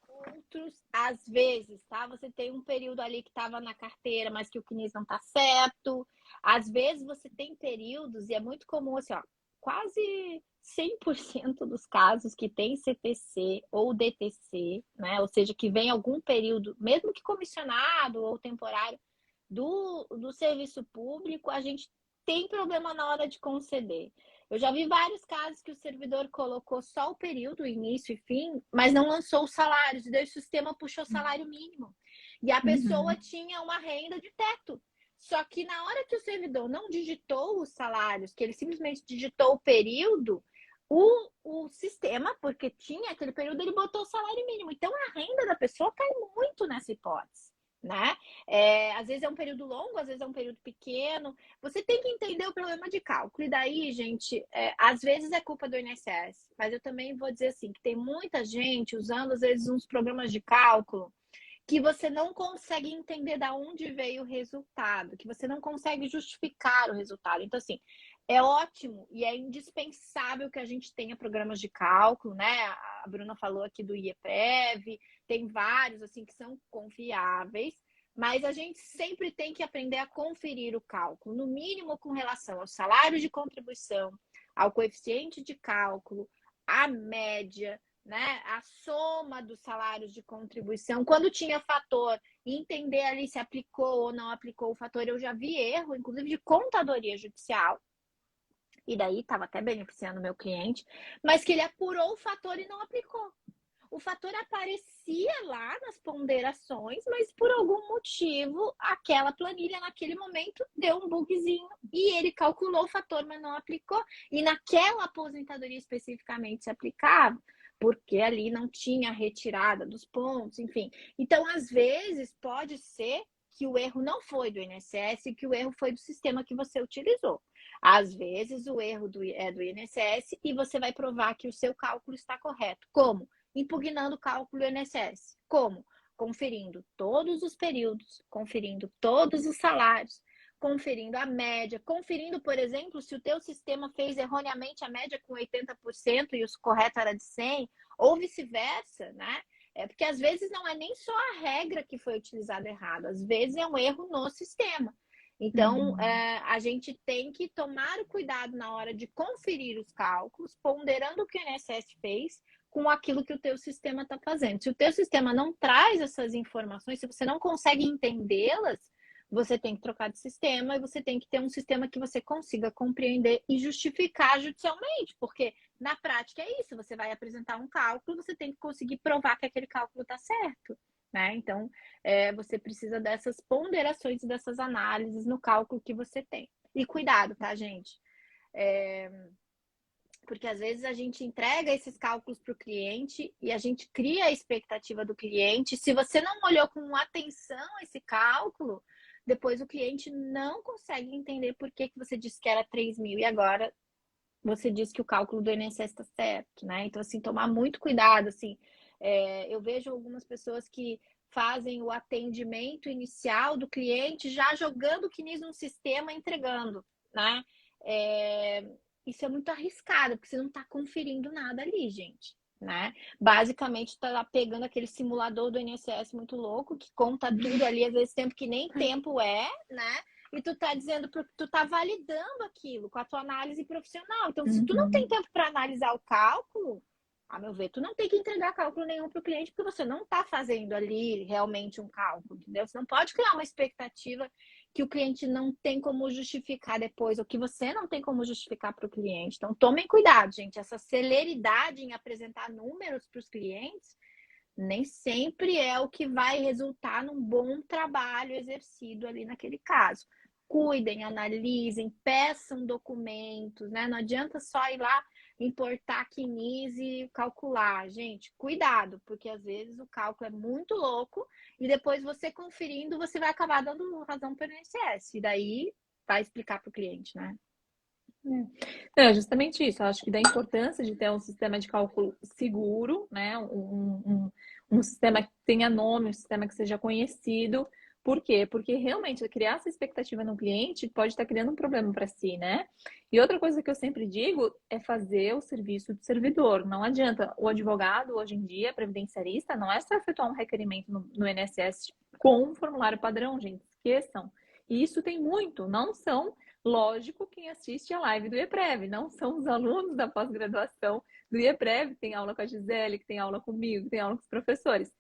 outros, às vezes, tá? Você tem um período ali que estava na carteira, mas que o CNIS não está certo. Às vezes você tem períodos, e é muito comum assim, ó, quase 100% dos casos que tem CTC ou DTC, né? Ou seja, que vem algum período, mesmo que comissionado ou temporário, do serviço público, a gente tem problema na hora de conceder. Eu já vi vários casos que o servidor colocou só o período, início e fim, mas não lançou os salários, e daí o sistema puxou o salário mínimo. E a pessoa tinha uma renda de teto. Só que na hora que o servidor não digitou os salários, que ele simplesmente digitou o período, o sistema, porque tinha aquele período, ele botou o salário mínimo. Então a renda da pessoa cai muito nessa hipótese, né? Às vezes é um período longo, às vezes é um período pequeno. Você tem que entender o problema de cálculo. E daí, gente, às vezes é culpa do INSS, mas eu também vou dizer assim, que tem muita gente usando, às vezes, uns programas de cálculo que você não consegue entender de onde veio o resultado, que você não consegue justificar o resultado. Então, assim, é ótimo e é indispensável que a gente tenha programas de cálculo, né? A Bruna falou aqui do IEPREV, tem vários assim que são confiáveis, mas a gente sempre tem que aprender a conferir o cálculo, no mínimo com relação ao salário de contribuição, ao coeficiente de cálculo, à média, né? A soma dos salários de contribuição. Quando tinha fator, entender ali se aplicou ou não aplicou o fator, eu já vi erro, inclusive de contadoria judicial, e daí estava até beneficiando o meu cliente, mas que ele apurou o fator e não aplicou. O fator aparecia lá nas ponderações, mas por algum motivo aquela planilha naquele momento deu um bugzinho e ele calculou o fator, mas não aplicou. E naquela aposentadoria especificamente se aplicava, porque ali não tinha retirada dos pontos, enfim. Então, às vezes, pode ser que o erro não foi do INSS e que o erro foi do sistema que você utilizou. Às vezes, o erro é do INSS e você vai provar que o seu cálculo está correto. Como? Impugnando o cálculo do INSS. Como? Conferindo todos os períodos, conferindo todos os salários, conferindo a média, conferindo, por exemplo, se o teu sistema fez erroneamente a média com 80% e o correto era de 100%, ou vice-versa, né? Porque às vezes não é nem só a regra que foi utilizada errado, às vezes é um erro no sistema. Então, a gente tem que tomar o cuidado na hora de conferir os cálculos, ponderando o que o INSS fez com aquilo que o teu sistema está fazendo. Se o teu sistema não traz essas informações, se você não consegue entendê-las, você tem que trocar de sistema e você tem que ter um sistema que você consiga compreender e justificar judicialmente, porque na prática é isso, você vai apresentar um cálculo, você tem que conseguir provar que aquele cálculo está certo, né? Então, você precisa dessas ponderações e dessas análises no cálculo que você tem. E cuidado, tá, gente? Porque às vezes a gente entrega esses cálculos para o cliente e a gente cria a expectativa do cliente. Se você não olhou com atenção esse cálculo, depois o cliente não consegue entender por que você disse que era 3 mil e agora você diz que o cálculo do INSS está certo, né? Então, assim, tomar muito cuidado, assim. Eu vejo algumas pessoas que fazem o atendimento inicial do cliente já jogando o CNIS num sistema, entregando, né? Isso é muito arriscado, porque você não está conferindo nada ali, gente, né? Basicamente, está pegando aquele simulador do INSS muito louco, que conta tudo ali, às vezes tempo que nem tempo né? E tu tá dizendo, tu tá validando aquilo com a tua análise profissional. Então, se tu não tem tempo para analisar o cálculo, a meu ver, tu não tem que entregar cálculo nenhum para o cliente, porque você não tá fazendo ali realmente um cálculo, entendeu? Você não pode criar uma expectativa que o cliente não tem como justificar depois, ou que você não tem como justificar para o cliente. Então, tomem cuidado, gente. Essa celeridade em apresentar números para os clientes nem sempre é o que vai resultar num bom trabalho exercido ali naquele caso. Cuidem, analisem, peçam documentos, né? Não adianta só ir lá, importar CNIS e calcular. Gente, cuidado, porque às vezes o cálculo é muito louco e depois você conferindo, você vai acabar dando razão para o INSS. E daí vai explicar para o cliente, né? É justamente isso. Eu acho que da importância de ter um sistema de cálculo seguro, né? Um sistema que tenha nome, um sistema que seja conhecido. Por quê? Porque realmente criar essa expectativa no cliente pode estar criando um problema para si, né? E outra coisa que eu sempre digo é fazer o serviço do servidor. Não adianta. O advogado, hoje em dia, previdenciarista, não é só efetuar um requerimento no INSS com um formulário padrão, gente. Esqueçam. E isso tem muito. Não são, lógico, quem assiste a live do IEPREV. Não são os alunos da pós-graduação do IEPREV, que tem aula com a Gisele, que tem aula comigo, que tem aula com os professores.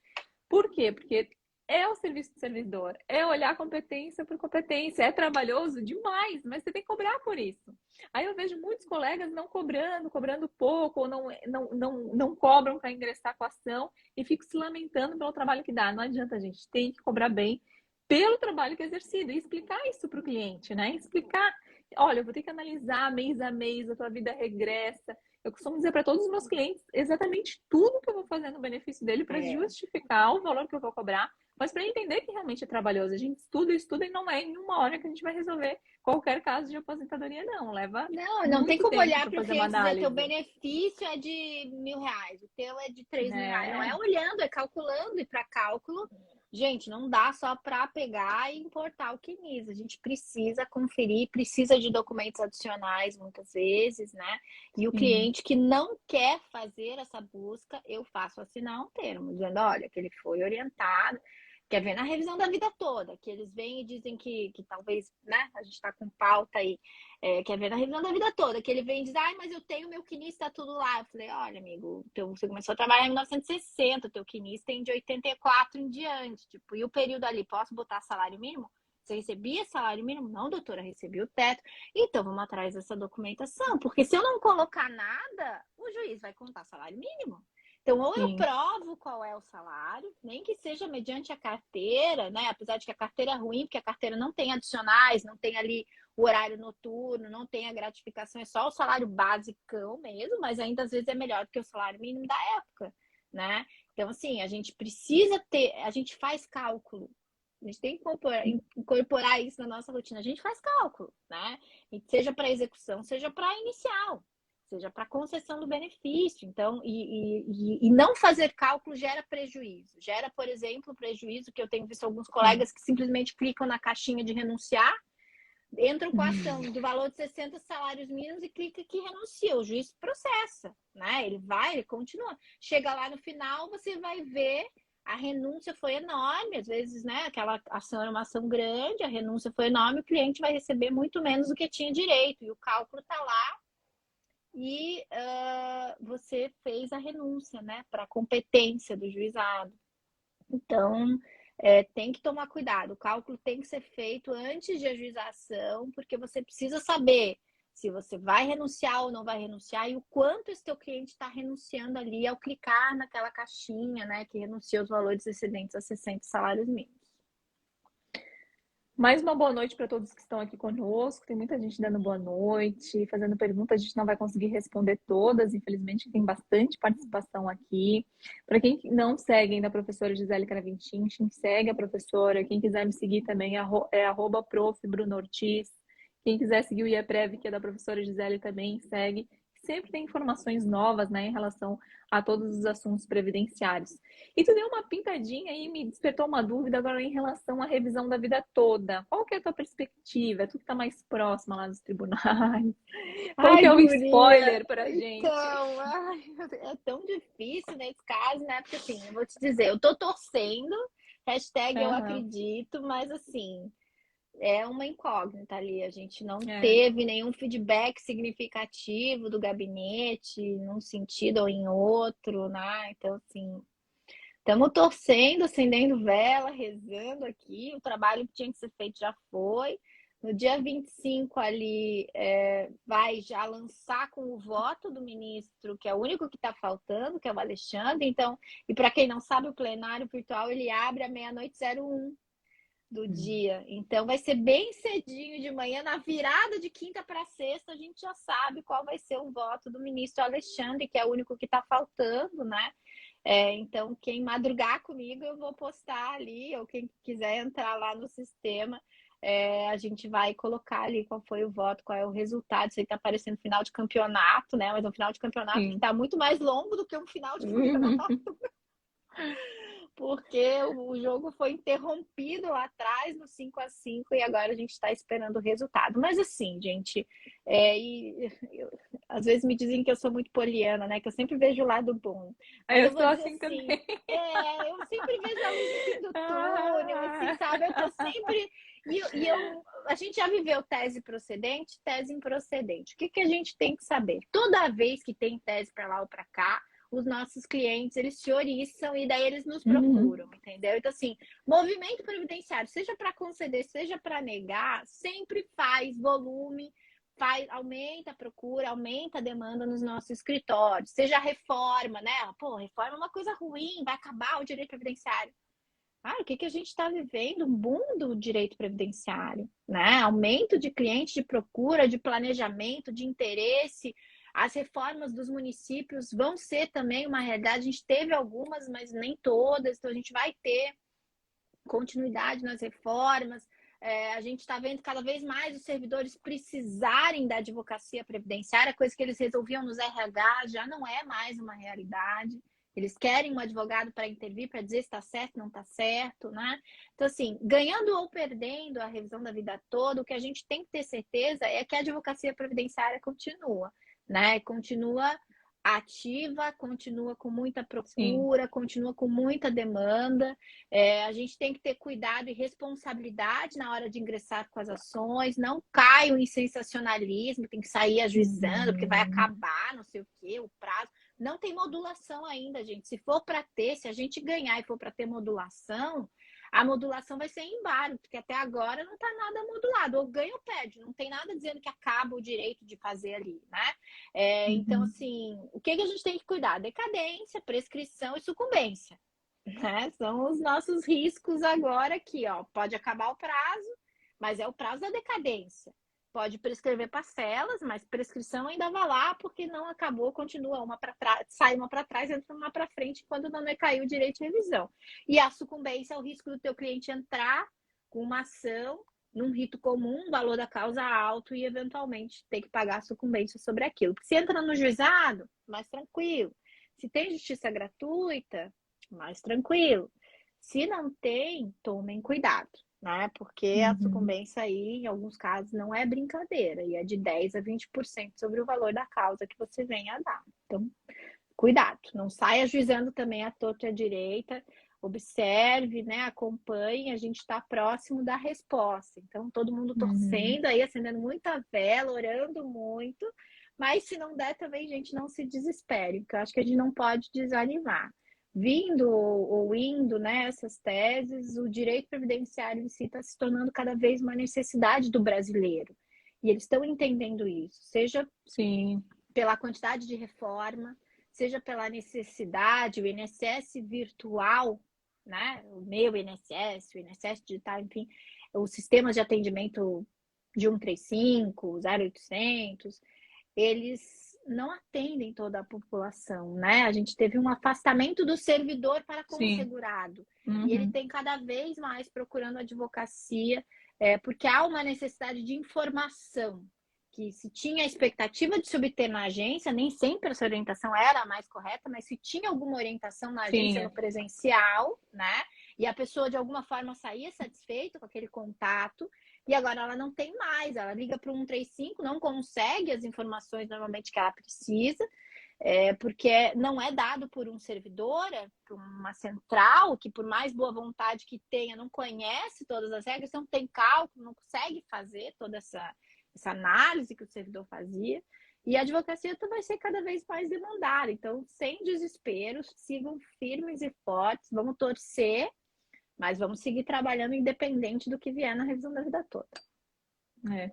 Por quê? Porque é o serviço do servidor, é olhar competência por competência, é trabalhoso demais, mas você tem que cobrar por isso. Aí eu vejo muitos colegas não cobrando pouco, ou não cobram para ingressar com a ação e ficam se lamentando pelo trabalho que dá. Não adianta, gente, tem que cobrar bem pelo trabalho que é exercido e explicar isso para o cliente, né? Explicar, olha, eu vou ter que analisar mês a mês, a tua vida regressa. Eu costumo dizer para todos os meus clientes exatamente tudo que eu vou fazer no benefício dele para justificar o valor que eu vou cobrar, mas para entender que realmente é trabalhoso. A gente estuda e não é em uma hora que a gente vai resolver qualquer caso de aposentadoria, não. Leva não tem como olhar para o cliente e dizer teu benefício é de R$1.000, o teu é de R$3.000. Não é olhando, é calculando, e para cálculo Gente, não dá só para pegar e importar o CNIS. A gente precisa conferir, precisa de documentos adicionais muitas vezes, né? E o Sim, cliente que não quer fazer essa busca, eu faço assinar um termo, dizendo, olha, que ele foi orientado, quer ver na revisão da vida toda, que eles vêm e dizem que talvez, né, a gente está com pauta aí, quer ver na revisão da vida toda, que ele vem e diz, ai, mas eu tenho meu CNIS, está tudo lá. Eu falei, olha, amigo, você começou a trabalhar em 1960, o teu CNIS tem de 84 em diante, tipo, e o período ali, posso botar salário mínimo? Você recebia salário mínimo? Não, doutora, recebi o teto. Então, vamos atrás dessa documentação, porque se eu não colocar nada, o juiz vai contar salário mínimo. Então, ou eu sim. provo qual é o salário, nem que seja mediante a carteira, né? Apesar de que a carteira é ruim, porque a carteira não tem adicionais, não tem ali o horário noturno, não tem a gratificação, é só o salário basicão mesmo, mas ainda às vezes é melhor do que o salário mínimo da época, né? Então, assim, a gente precisa ter, a gente faz cálculo. A gente tem que incorporar isso na nossa rotina. A gente faz cálculo, né? Seja para execução, seja para inicial, seja para concessão do benefício. Então, e não fazer cálculo gera prejuízo. Gera, por exemplo, prejuízo que eu tenho visto alguns Sim. colegas que simplesmente clicam na caixinha de renunciar, entram com a ação do valor de 60 salários mínimos e clica que renuncia. O juiz processa, né? Ele vai, ele continua. Chega lá no final, você vai ver a renúncia foi enorme, às vezes, né? Aquela ação era uma ação grande, a renúncia foi enorme, o cliente vai receber muito menos do que tinha direito, e o cálculo está lá e você fez a renúncia, né? Para a competência do juizado. Então, tem que tomar cuidado. O cálculo tem que ser feito antes de ajuizar a ação, porque você precisa saber se você vai renunciar ou não vai renunciar e o quanto esse teu cliente está renunciando ali ao clicar naquela caixinha, né, que renuncia os valores excedentes a 60 salários mínimos. Mais uma boa noite para todos que estão aqui conosco. Tem muita gente dando boa noite, fazendo perguntas. A gente não vai conseguir responder todas, infelizmente, tem bastante participação aqui. Para quem não segue ainda a professora Gisele Craventin, segue a professora. Quem quiser me seguir também é @prof. Bruno Ortiz. Quem quiser seguir o IEPREV, que é da professora Gisele, também segue. Sempre tem informações novas, né, em relação a todos os assuntos previdenciários. E tu deu uma pintadinha aí, me despertou uma dúvida agora em relação à revisão da vida toda. Qual que é a tua perspectiva? Tu que tá mais próxima lá dos tribunais. Qual que Ai, é o guria, spoiler pra gente? então, ai, é tão difícil nesse caso, né? Porque assim, eu vou te dizer, eu tô torcendo, hashtag eu Aham, acredito, mas assim, é uma incógnita ali. A gente não é. teve nenhum feedback significativo do gabinete, num sentido ou em outro, né? Então, assim, estamos torcendo, acendendo vela, rezando aqui. O trabalho que tinha que ser feito já foi. No dia 25 ali, vai já lançar com o voto do ministro, que é o único que está faltando, que é o Alexandre. Então, e para quem não sabe, o plenário virtual ele abre à meia-noite 01 do dia. Então vai ser bem cedinho de manhã, na virada de quinta para sexta, a gente já sabe qual vai ser o voto do ministro Alexandre, que é o único que está faltando, né? Então, quem madrugar comigo, eu vou postar ali, ou quem quiser entrar lá no sistema, a gente vai colocar ali qual foi o voto, qual é o resultado. Isso aí está parecendo final de campeonato, né? Mas é um final de campeonato que Sim. está muito mais longo do que um final de campeonato porque o jogo foi interrompido lá atrás no 5-5 e agora a gente está esperando o resultado. Mas assim, gente, às vezes me dizem que eu sou muito poliana, né? Que eu sempre vejo o lado bom. Mas Eu eu vou estou dizer assim assim, também. eu sempre vejo a luz no fim do túnel, assim, Ah, sabe? Eu tô sempre. A gente já viveu tese procedente, tese improcedente. O que, que a gente tem que saber? Toda vez que tem tese para lá ou para cá, os nossos clientes, eles se oriçam e daí eles nos uhum. procuram, entendeu? Então, assim, movimento previdenciário, seja para conceder, seja para negar, sempre faz volume, aumenta a procura, aumenta a demanda nos nossos escritórios. Seja reforma, né? Pô, reforma é uma coisa ruim, vai acabar o direito previdenciário. Ah, o que, que a gente está vivendo? Um boom do direito previdenciário, né? Aumento de clientes, de procura, de planejamento, de interesse. As reformas dos municípios vão ser também uma realidade. A gente teve algumas, mas nem todas. Então, a gente vai ter continuidade nas reformas. A gente está vendo cada vez mais os servidores precisarem da advocacia previdenciária, coisa que eles resolviam nos RH, já não é mais uma realidade. Eles querem um advogado para intervir, para dizer se está certo, não está certo, né? Então, assim, ganhando ou perdendo a revisão da vida toda, o que a gente tem que ter certeza é que a advocacia previdenciária continua, né? Continua ativa, continua com muita Sim. procura, continua com muita demanda. A gente tem que ter cuidado e responsabilidade na hora de ingressar com as ações, não caio em sensacionalismo, tem que sair ajuizando, porque vai Uhum. acabar, não sei o quê, o prazo. Não tem modulação ainda, gente. Se for para ter, se a gente ganhar e for para ter modulação, a modulação vai ser em embargo, porque até agora não está nada modulado. Ou ganha ou perde, não tem nada dizendo que acaba o direito de fazer ali, né? Então, Uhum. assim, o que a gente tem que cuidar? Decadência, prescrição e sucumbência. Né? São os nossos riscos agora aqui, ó. Pode acabar o prazo, mas é o prazo da decadência. Pode prescrever parcelas, mas prescrição ainda vai lá porque não acabou, continua uma para trás, sai uma para trás, entra uma para frente quando não decaiu o direito de revisão. E a sucumbência é o risco do teu cliente entrar com uma ação num rito comum, valor da causa alto e eventualmente ter que pagar a sucumbência sobre aquilo. Porque se entra no juizado, mais tranquilo. Se tem justiça gratuita, mais tranquilo. Se não tem, tomem cuidado, né? Porque a Uhum. sucumbência aí, em alguns casos, não é brincadeira, e é de 10 a 20% sobre o valor da causa que você venha a dar. Então, cuidado, não saia ajuizando também à torta e à direita, observe, né? Acompanhe, a gente está próximo da resposta. Então, todo mundo Uhum. torcendo aí, acendendo muita vela, orando muito, mas se não der também, gente, não se desespere, porque eu acho que a gente não pode desanimar. Vindo ou indo, né, essas teses, o direito previdenciário em si está se tornando cada vez uma necessidade do brasileiro. E eles estão entendendo isso, seja Sim. pela quantidade de reforma, seja pela necessidade, o INSS virtual, né? O meu INSS, o INSS digital, enfim, os sistemas de atendimento de 135, 0800, eles não atendem toda a população, né? A gente teve um afastamento do servidor para com o Sim. segurado. E ele Uhum. tem cada vez mais procurando advocacia, porque há uma necessidade de informação, que se tinha a expectativa de se obter na agência, nem sempre essa orientação era a mais correta, mas se tinha alguma orientação na agência no Tinha. presencial, né? E a pessoa de alguma forma saía satisfeita com aquele contato, e agora ela não tem mais, ela liga para o 135, não consegue as informações normalmente que ela precisa, porque não é dado por um servidor, por uma central, que por mais boa vontade que tenha, não conhece todas as regras, não tem cálculo, não consegue fazer toda essa análise que o servidor fazia. E a advocacia vai ser cada vez mais demandada. Então, sem desespero, sigam firmes e fortes, vamos torcer, mas vamos seguir trabalhando independente do que vier na revisão da vida toda. É.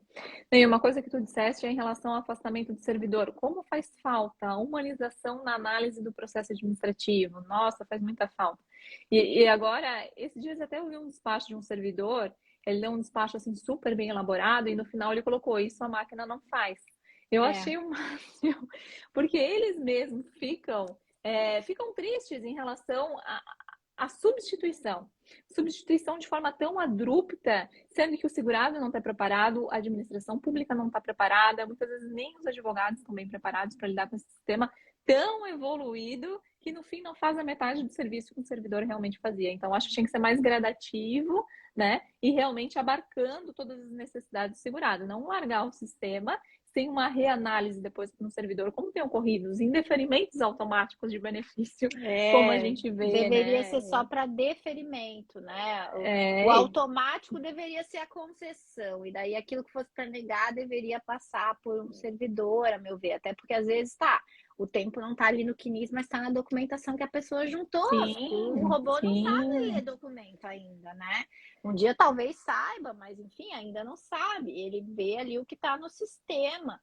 E uma coisa que tu disseste é em relação ao afastamento do servidor. Como faz falta a humanização na análise do processo administrativo? Nossa, faz muita falta. E agora, esses dias até eu vi um despacho de um servidor, ele deu um despacho assim super bem elaborado e no final ele colocou: isso a máquina não faz. Eu É, achei o máximo, porque eles mesmos ficam tristes em relação à substituição. Substituição de forma tão abrupta, sendo que o segurado não está preparado, a administração pública não está preparada, muitas vezes nem os advogados estão bem preparados para lidar com esse sistema tão evoluído que no fim não faz a metade do serviço que o servidor realmente fazia. Então, acho que tinha que ser mais gradativo, né? E realmente abarcando todas as necessidades do segurado, não largar o sistema sem uma reanálise depois no servidor, como tem ocorrido, os indeferimentos automáticos de benefício, como a gente vê, deveria ser né? só para deferimento, né? O É, automático deveria ser a concessão, e daí aquilo que fosse para negar deveria passar por um servidor, a meu ver, até porque às vezes o tempo não está ali no CNIS, mas está na documentação que a pessoa juntou, só que o sim, robô não sabe ler sim. documento ainda, né? Um dia talvez saiba, mas enfim, ainda não sabe. Ele vê ali o que está no sistema.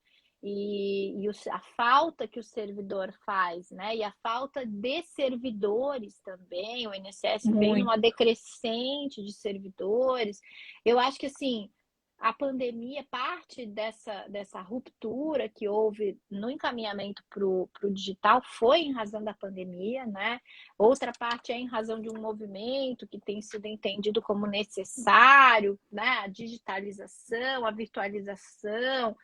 A falta que o servidor faz, né? E a falta de servidores também, o INSS vem numa Muito. decrescente de servidores. Eu acho que assim, a pandemia, parte dessa ruptura que houve no encaminhamento para o digital foi em razão da pandemia, né? Outra parte é em razão de um movimento que tem sido entendido como necessário, né? A digitalização, a virtualização,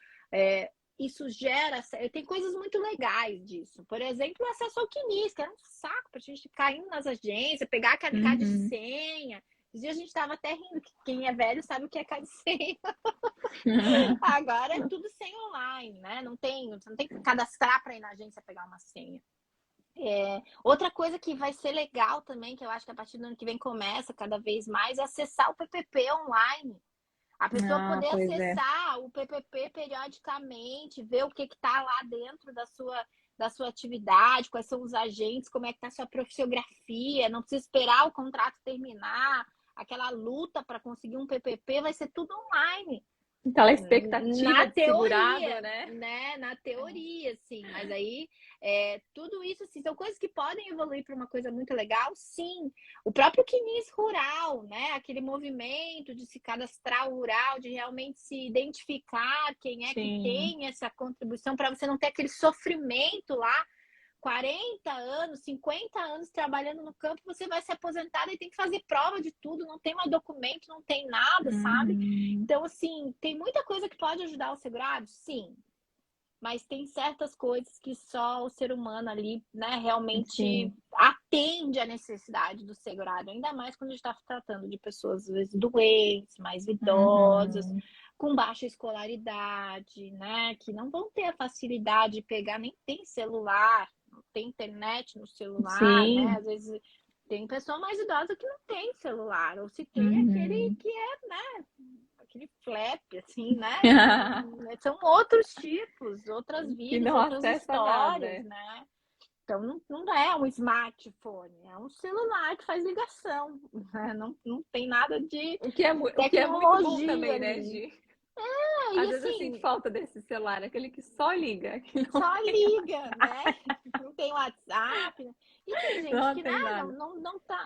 isso gera... Tem coisas muito legais disso. Por exemplo, o acesso ao CNIS, que era um saco pra gente ficar indo nas agências, pegar aquele card de senha. Esses dias a gente estava até rindo, que quem é velho sabe o que é card de senha. Agora é tudo senha online, né? Você não tem que cadastrar para ir na agência pegar uma senha. Outra coisa que vai ser legal também, que eu acho que a partir do ano que vem começa cada vez mais, é acessar o PPP online. A pessoa poder acessar o PPP periodicamente, ver o que está lá dentro da sua atividade, quais são os agentes, como é que está a sua profissiografia, não precisa esperar o contrato terminar, aquela luta para conseguir um PPP, vai ser tudo online. Aquela expectativa Na de teoria, segurado, né? Na teoria, sim. Mas aí, tudo isso, assim, são coisas que podem evoluir para uma coisa muito legal, sim. O próprio CNIS rural, né? Aquele movimento de se cadastrar rural, de realmente se identificar quem é que tem essa contribuição, para você não ter aquele sofrimento lá. 40 anos, 50 anos trabalhando no campo, você vai se aposentar e tem que fazer prova de tudo, não tem mais documento, não tem nada, sabe? Então, assim, tem muita coisa que pode ajudar o segurado? Sim. Mas tem certas coisas que só o ser humano ali, né, realmente atende à necessidade do segurado. Ainda mais quando a gente está tratando de pessoas, às vezes, doentes, mais idosas, com baixa escolaridade, né? Que não vão ter a facilidade de pegar, nem tem celular, não tem internet no celular, né? Às vezes tem pessoa mais idosa que não tem celular, ou se tem aquele que é, né? Aquele flap, assim, né? São outros tipos, outras vidas, outras histórias, né? Então, não é um smartphone, é um celular que faz ligação, né? Não tem nada de o que é muito bom também, né, Gi? Às vezes eu sinto falta desse celular, aquele que só liga. Que só liga, né? Não tem WhatsApp. E tem gente que, né,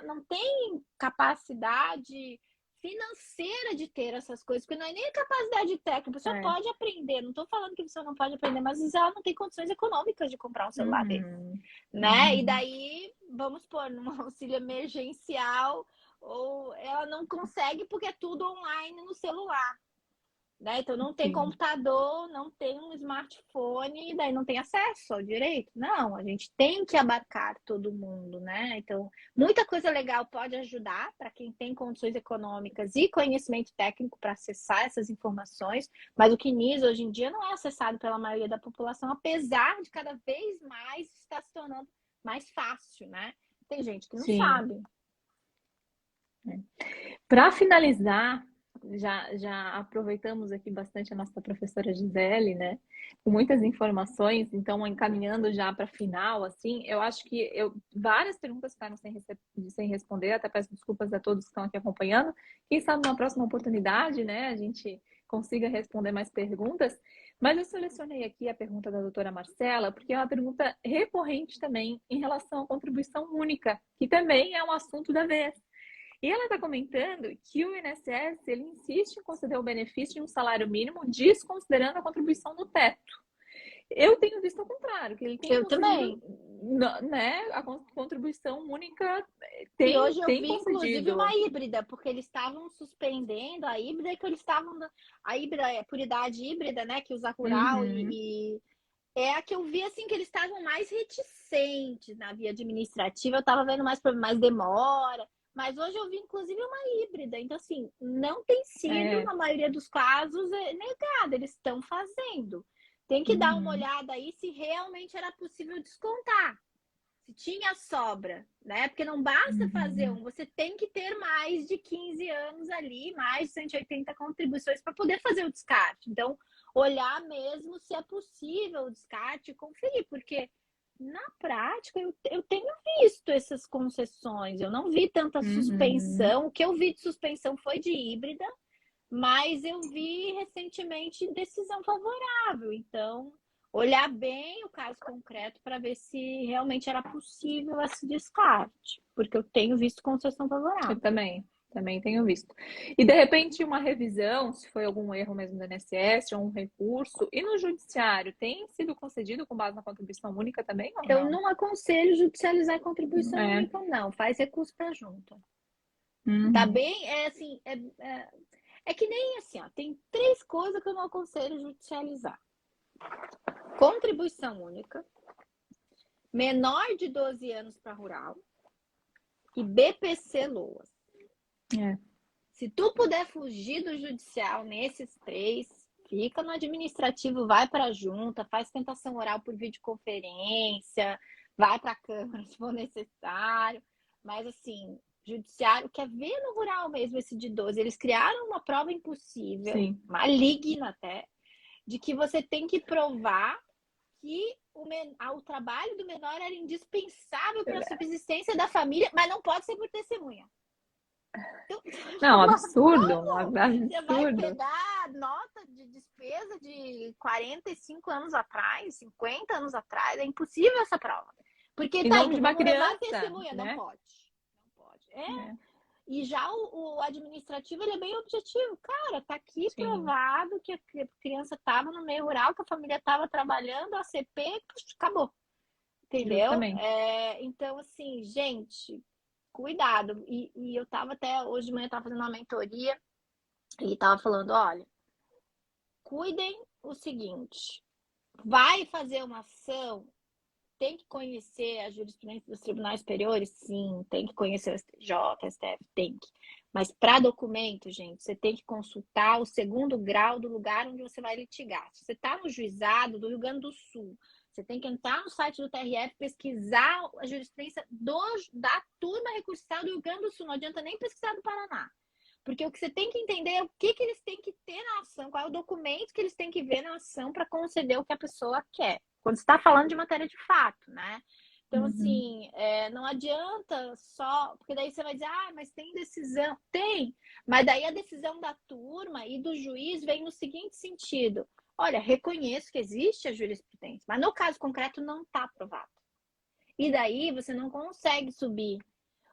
não tem capacidade financeira de ter essas coisas, porque não é nem a capacidade técnica, a pessoa pode aprender, não estou falando que a pessoa não pode aprender, mas ela não tem condições econômicas de comprar um celular desse, né? E daí, vamos pôr, num auxílio emergencial, ou ela não consegue porque é tudo online no celular. Né? Então não tem computador, não tem um smartphone, e daí não tem acesso ao direito. Não, a gente tem que abarcar todo mundo, né? Então, muita coisa legal pode ajudar para quem tem condições econômicas e conhecimento técnico para acessar essas informações, mas o CNIS hoje em dia não é acessado pela maioria da população, apesar de cada vez mais estar se tornando mais fácil, né? Tem gente que não sabe. Para finalizar, já aproveitamos aqui bastante a nossa professora Gisele, né? Com muitas informações, então encaminhando já para final, assim, eu acho que várias perguntas ficaram sem responder, até peço desculpas a todos que estão aqui acompanhando. Quem sabe numa próxima oportunidade, né, a gente consiga responder mais perguntas. Mas eu selecionei aqui a pergunta da doutora Marcela, porque é uma pergunta recorrente também em relação à contribuição única, que também é um assunto da vez. E ela está comentando que o INSS ele insiste em conceder o benefício de um salário mínimo, desconsiderando a contribuição do teto. Eu tenho visto ao contrário, que ele tem também. Né, a contribuição única tem. E hoje eu vi, concedido. Inclusive, uma híbrida, porque eles estavam suspendendo a híbrida, que eles estavam. A híbrida é por idade híbrida, né? Que usa rural e é a que eu vi assim que eles estavam mais reticentes na via administrativa. Eu estava vendo mais demora. Mas hoje eu vi, inclusive, uma híbrida. Então, assim, não tem sido, na maioria dos casos, negado. Eles estão fazendo. Tem que dar uma olhada aí se realmente era possível descontar. Se tinha sobra, né? Porque não basta fazer você tem que ter mais de 15 anos ali, mais de 180 contribuições para poder fazer o descarte. Então, olhar mesmo se é possível o descarte e conferir, porque na prática eu tenho visto essas concessões, eu não vi tanta suspensão. O que eu vi de suspensão foi de híbrida, mas eu vi recentemente decisão favorável. Então, olhar bem o caso concreto para ver se realmente era possível esse descarte, porque eu tenho visto concessão favorável. Eu também tenho visto. E de repente uma revisão, se foi algum erro mesmo do INSS ou um recurso, e no judiciário tem sido concedido com base na contribuição única também ou não? Eu não aconselho judicializar a contribuição única, não. Faz recurso para junta. Tá bem? É que nem assim, ó, tem 3 coisas que eu não aconselho judicializar. contribuição única, menor de 12 anos para rural e BPC LOAS. Se tu puder fugir do judicial nesses 3, fica no administrativo, vai para a junta, faz tentação oral por videoconferência, vai para a Câmara se for necessário. Mas, assim, judiciário quer ver no rural mesmo esse de 12. Eles criaram uma prova impossível, maligna até, de que você tem que provar que o trabalho do menor era indispensável para a subsistência da família, mas não pode ser por testemunha. Então, não, absurdo, absurdo. Você vai pegar nota de despesa de 45 anos atrás, 50 anos atrás, é impossível essa prova. Porque em tá nome aí, de uma vamos levar criança, testemunha, né? Não pode. Não pode. E já o administrativo, ele é bem objetivo. Cara, tá aqui provado que a criança estava no meio rural, que a família estava trabalhando, a CP, acabou. Entendeu? Então, assim, gente, cuidado. E eu tava até, hoje de manhã, eu tava fazendo uma mentoria e tava falando, olha, cuidem o seguinte, vai fazer uma ação, tem que conhecer a jurisprudência dos tribunais superiores? Sim. Tem que conhecer o STJ, STF? Tem que. Mas para documento, gente, você tem que consultar o segundo grau do lugar onde você vai litigar. Se você está no juizado do Rio Grande do Sul, você tem que entrar no site do TRF, pesquisar a jurisprudência da turma recursal do Rio Grande do Sul. Não adianta nem pesquisar do Paraná. Porque o que você tem que entender é o que eles têm que ter na ação, qual é o documento que eles têm que ver na ação para conceder o que a pessoa quer. Quando você está falando de matéria de fato, né? Então, assim, não adianta só... Porque daí você vai dizer, mas tem decisão. Tem, mas daí a decisão da turma e do juiz vem no seguinte sentido. Olha, reconheço que existe a jurisprudência, mas no caso concreto não está aprovado. E daí você não consegue subir,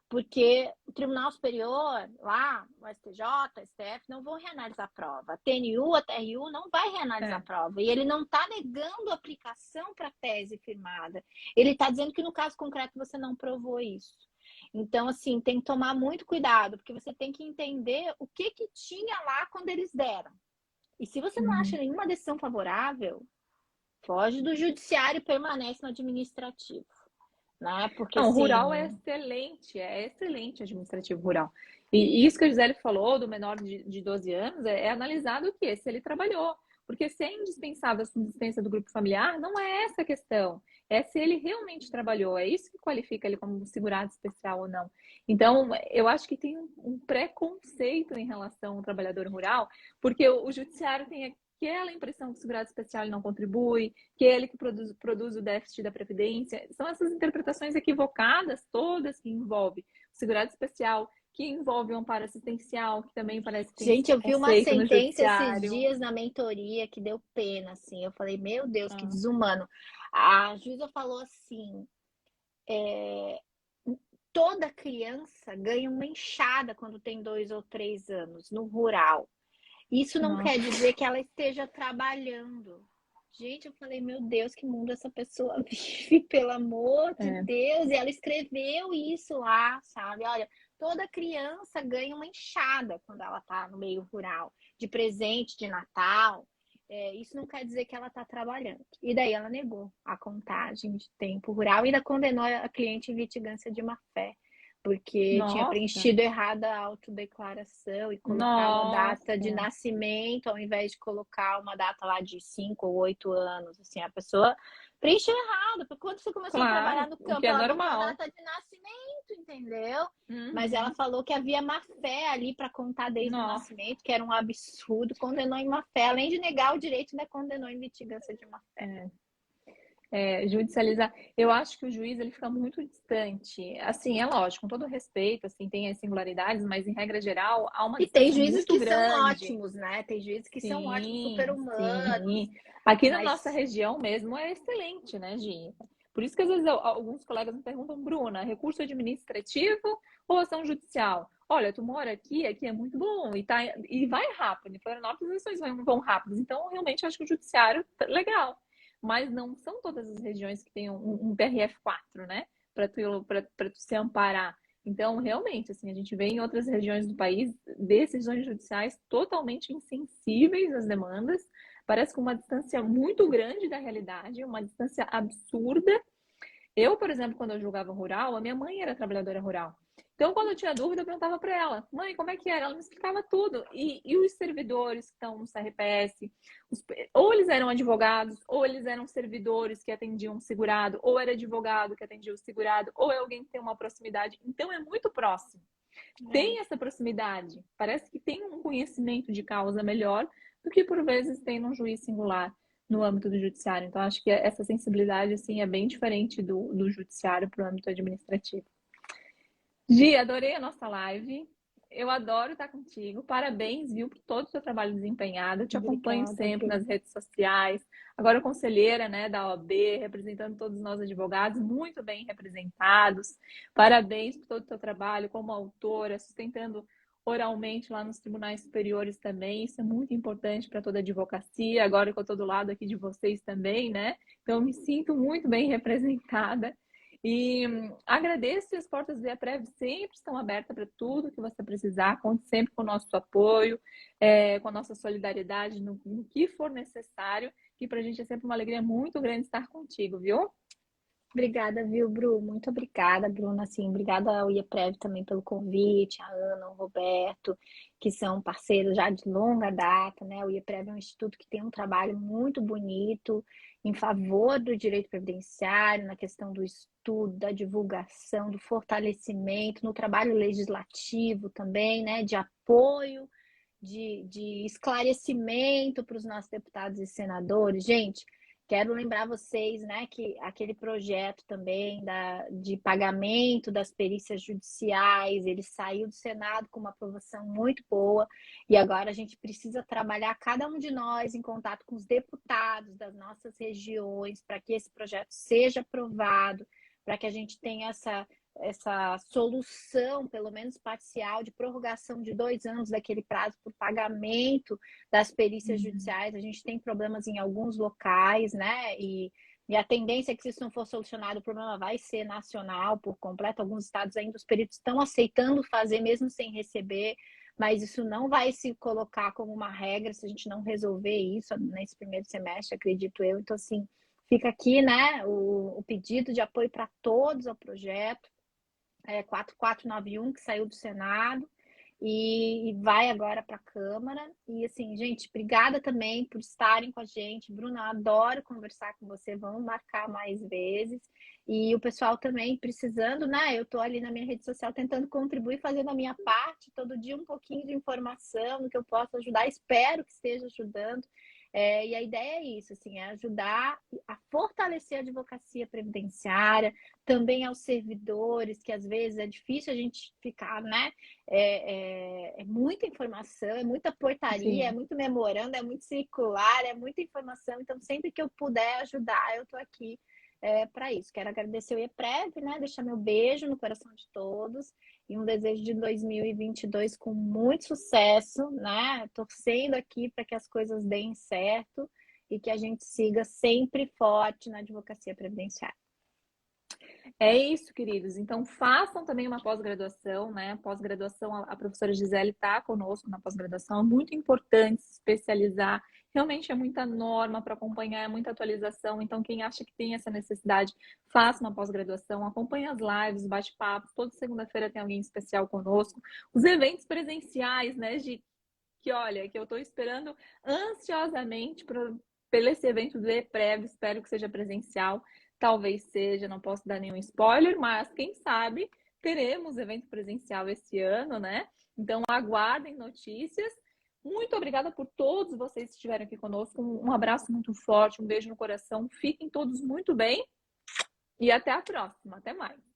porque o Tribunal Superior, lá, o STJ, o STF, não vão reanalisar a prova. A TNU, a TRU não vai reanalisar a prova. E ele não está negando a aplicação para a tese firmada. Ele está dizendo que no caso concreto você não provou isso. Então, assim, tem que tomar muito cuidado, porque você tem que entender o que tinha lá quando eles deram. E se você não acha nenhuma decisão favorável, foge do judiciário e permanece no administrativo. Né? Porque, não, o assim... rural é excelente administrativo rural. E isso que a Gisele falou do menor de 12 anos é analisado o quê? Se ele trabalhou. Porque se é indispensável a subsistência do grupo familiar, não é essa a questão. É se ele realmente trabalhou. É isso que qualifica ele como segurado especial ou não. Então, eu acho que tem um preconceito em relação ao trabalhador rural, porque o judiciário tem aquela impressão que o segurado especial não contribui, que é ele que produz o déficit da Previdência. São essas interpretações equivocadas todas que envolvem o segurado especial, que envolve o amparo assistencial, que também parece que tem Gente, eu vi uma conceito no sentença esses judiciário. dias na mentoria que deu pena, assim. Eu falei, meu Deus, que desumano. A juíza falou assim, toda criança ganha uma enxada quando tem 2 ou 3 anos no rural. Isso não quer dizer que ela esteja trabalhando. Gente, eu falei, meu Deus, que mundo essa pessoa vive, pelo amor de Deus. E ela escreveu isso lá, sabe? Olha, toda criança ganha uma enxada quando ela está no meio rural, de presente de Natal. Isso não quer dizer que ela está trabalhando. E daí ela negou a contagem de tempo rural e ainda condenou a cliente em litigância de má-fé, porque tinha preenchido errado a autodeclaração e colocava data de nascimento ao invés de colocar uma data lá de 5 ou 8 anos. Assim, a pessoa preencheu errado, porque quando você começou a trabalhar no campo, ela botou a data de nascimento, entendeu? Mas ela falou que havia má-fé ali para contar desde o nascimento, que era um absurdo, condenou em má-fé. Além de negar o direito, ainda condenou em litigância de má-fé. Judicializar. Eu acho que o juiz ele fica muito distante. Assim, é lógico, com todo respeito, assim, tem as singularidades, mas em regra geral há uma distância muito grande. E tem juízes que são ótimos, né? Tem juízes que são ótimos, super humanos. Sim. Aqui na nossa região mesmo é excelente, né, Gi? Por isso que às vezes alguns colegas me perguntam, Bruna, recurso administrativo ou ação judicial? Olha, tu mora aqui é muito bom e vai rápido. Em Florianópolis as ações vão rápidas. Então, realmente, eu acho que o judiciário tá legal. Mas não são todas as regiões que têm um PRF4, né? Para tu se amparar. Então, realmente, assim, a gente vê em outras regiões do país decisões judiciais totalmente insensíveis às demandas. parece que uma distância muito grande da realidade, uma distância absurda. Eu, por exemplo, quando eu julgava rural, a minha mãe era trabalhadora rural. Então, quando eu tinha dúvida, eu perguntava para ela, mãe, como é que era? Ela me explicava tudo. E os servidores que estão no CRPS, ou eles eram advogados, ou eles eram servidores que atendiam o segurado, ou era advogado que atendia o segurado, ou é alguém que tem uma proximidade. Então, é muito próximo. Tem essa proximidade. Parece que tem um conhecimento de causa melhor do que, por vezes, tem num juiz singular no âmbito do judiciário. Então, acho que essa sensibilidade, assim, é bem diferente do judiciário para o âmbito administrativo. Gi, adorei a nossa live. Eu adoro estar contigo. Parabéns, viu, por todo o seu trabalho desempenhado. Eu te acompanho Obrigada, sempre Bru. nas redes sociais. Agora conselheira, né, da OAB, representando todos nós advogados, muito bem representados. Parabéns por todo o seu trabalho como autora, sustentando oralmente lá nos tribunais superiores também. Isso é muito importante para toda a advocacia. Agora que eu estou do lado aqui de vocês também, né? Então, eu me sinto muito bem representada. E agradeço, e as portas do IAPREV sempre estão abertas para tudo que você precisar. Conte sempre com o nosso apoio, com a nossa solidariedade no que for necessário. E para a gente é sempre uma alegria muito grande estar contigo, viu? Obrigada, viu, Bru? Muito obrigada, Bruna. Assim, obrigada ao IEPREV também pelo convite, a Ana, o Roberto, que são parceiros já de longa data, né? O IEPREV é um instituto que tem um trabalho muito bonito em favor do direito previdenciário, na questão do estudo, da divulgação, do fortalecimento, no trabalho legislativo também, né? De apoio, de esclarecimento para os nossos deputados e senadores. Gente, quero lembrar vocês, né, que aquele projeto também de pagamento das perícias judiciais, ele saiu do Senado com uma aprovação muito boa, e agora a gente precisa trabalhar, cada um de nós, em contato com os deputados das nossas regiões, para que esse projeto seja aprovado, para que a gente tenha essa solução, pelo menos parcial, de prorrogação de 2 anos daquele prazo por pagamento das perícias judiciais. A gente tem problemas em alguns locais, né? E a tendência é que, se isso não for solucionado, o problema vai ser nacional por completo. Alguns estados ainda, os peritos estão aceitando fazer, mesmo sem receber, mas isso não vai se colocar como uma regra se a gente não resolver isso nesse primeiro semestre, acredito eu. Então, assim, fica aqui, né, o pedido de apoio para todos ao projeto. 4491, que saiu do Senado e vai agora para a Câmara. E assim, gente, obrigada também por estarem com a gente. Bruna, adoro conversar com você, vamos marcar mais vezes. E o pessoal também precisando, né? Eu estou ali na minha rede social tentando contribuir, fazendo a minha parte, todo dia um pouquinho de informação no que eu posso ajudar. Espero que esteja ajudando. E a ideia é isso, assim, é ajudar a fortalecer a advocacia previdenciária, também aos servidores, que às vezes é difícil a gente ficar, né? É muita informação, é muita portaria, Sim. é muito memorando, é muito circular, é muita informação. Então, sempre que eu puder ajudar, eu estou aqui para isso. Quero agradecer o IEPREV, né? Deixar meu beijo no coração de todos e um desejo de 2022 com muito sucesso, né? Torcendo aqui para que as coisas deem certo e que a gente siga sempre forte na advocacia previdenciária. É isso, queridos. Então, façam também uma pós-graduação, né? Pós-graduação, a professora Gisele está conosco na pós-graduação. É muito importante se especializar. Realmente é muita norma para acompanhar, é muita atualização. Então, quem acha que tem essa necessidade, faça uma pós-graduação, acompanhe as lives, bate-papos. Toda segunda-feira tem alguém especial conosco. Os eventos presenciais, né, Gi? Que olha, que eu estou esperando ansiosamente pelo esse evento do EPREV, espero que seja presencial. Talvez seja, não posso dar nenhum spoiler, mas quem sabe teremos evento presencial esse ano, né? Então aguardem notícias. Muito obrigada por todos vocês que estiveram aqui conosco. Um abraço muito forte, um beijo no coração. Fiquem todos muito bem e até a próxima. Até mais.